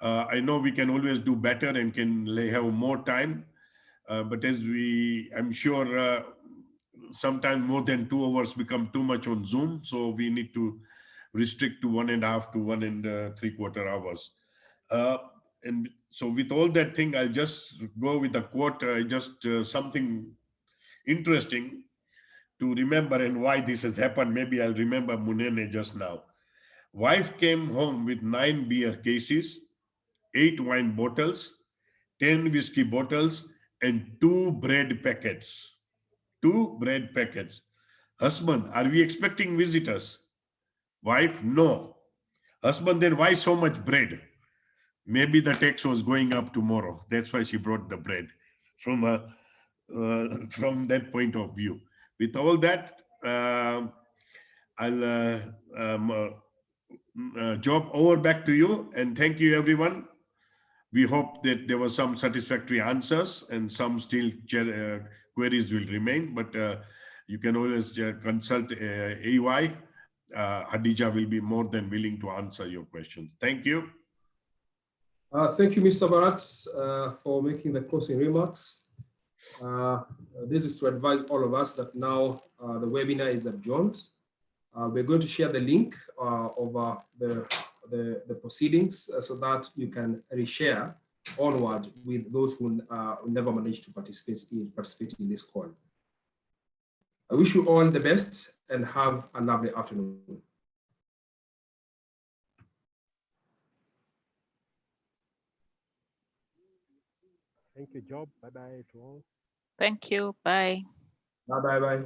I know we can always do better and can have more time, but as I'm sure sometimes more than 2 hours become too much on Zoom, so we need to restrict to 1.5 to 1 3/4 hours. And so with all that thing, I'll just go with a quote, something interesting to remember and why this has happened. Maybe I'll remember Munene just now. Wife came home with 9 beer cases, 8 wine bottles, 10 whiskey bottles, and 2 bread packets. 2 bread packets. Husband, are we expecting visitors? Wife, no. Husband, then why so much bread? Maybe the tax was going up tomorrow. That's why she brought the bread from that point of view. With all that, I'll Job over back to you, and thank you everyone. We hope that there were some satisfactory answers and some still queries will remain, but you can always consult AY. Hadija will be more than willing to answer your question. Thank you. Thank you, Mr. Bharat, for making the closing remarks. This is to advise all of us that now the webinar is adjourned. We're going to share the link of the proceedings so that you can reshare onward with those who never managed to participate in this call. I wish you all the best and have a lovely afternoon. Thank you, Job. Bye-bye to all. Thank you. Bye. Bye-bye.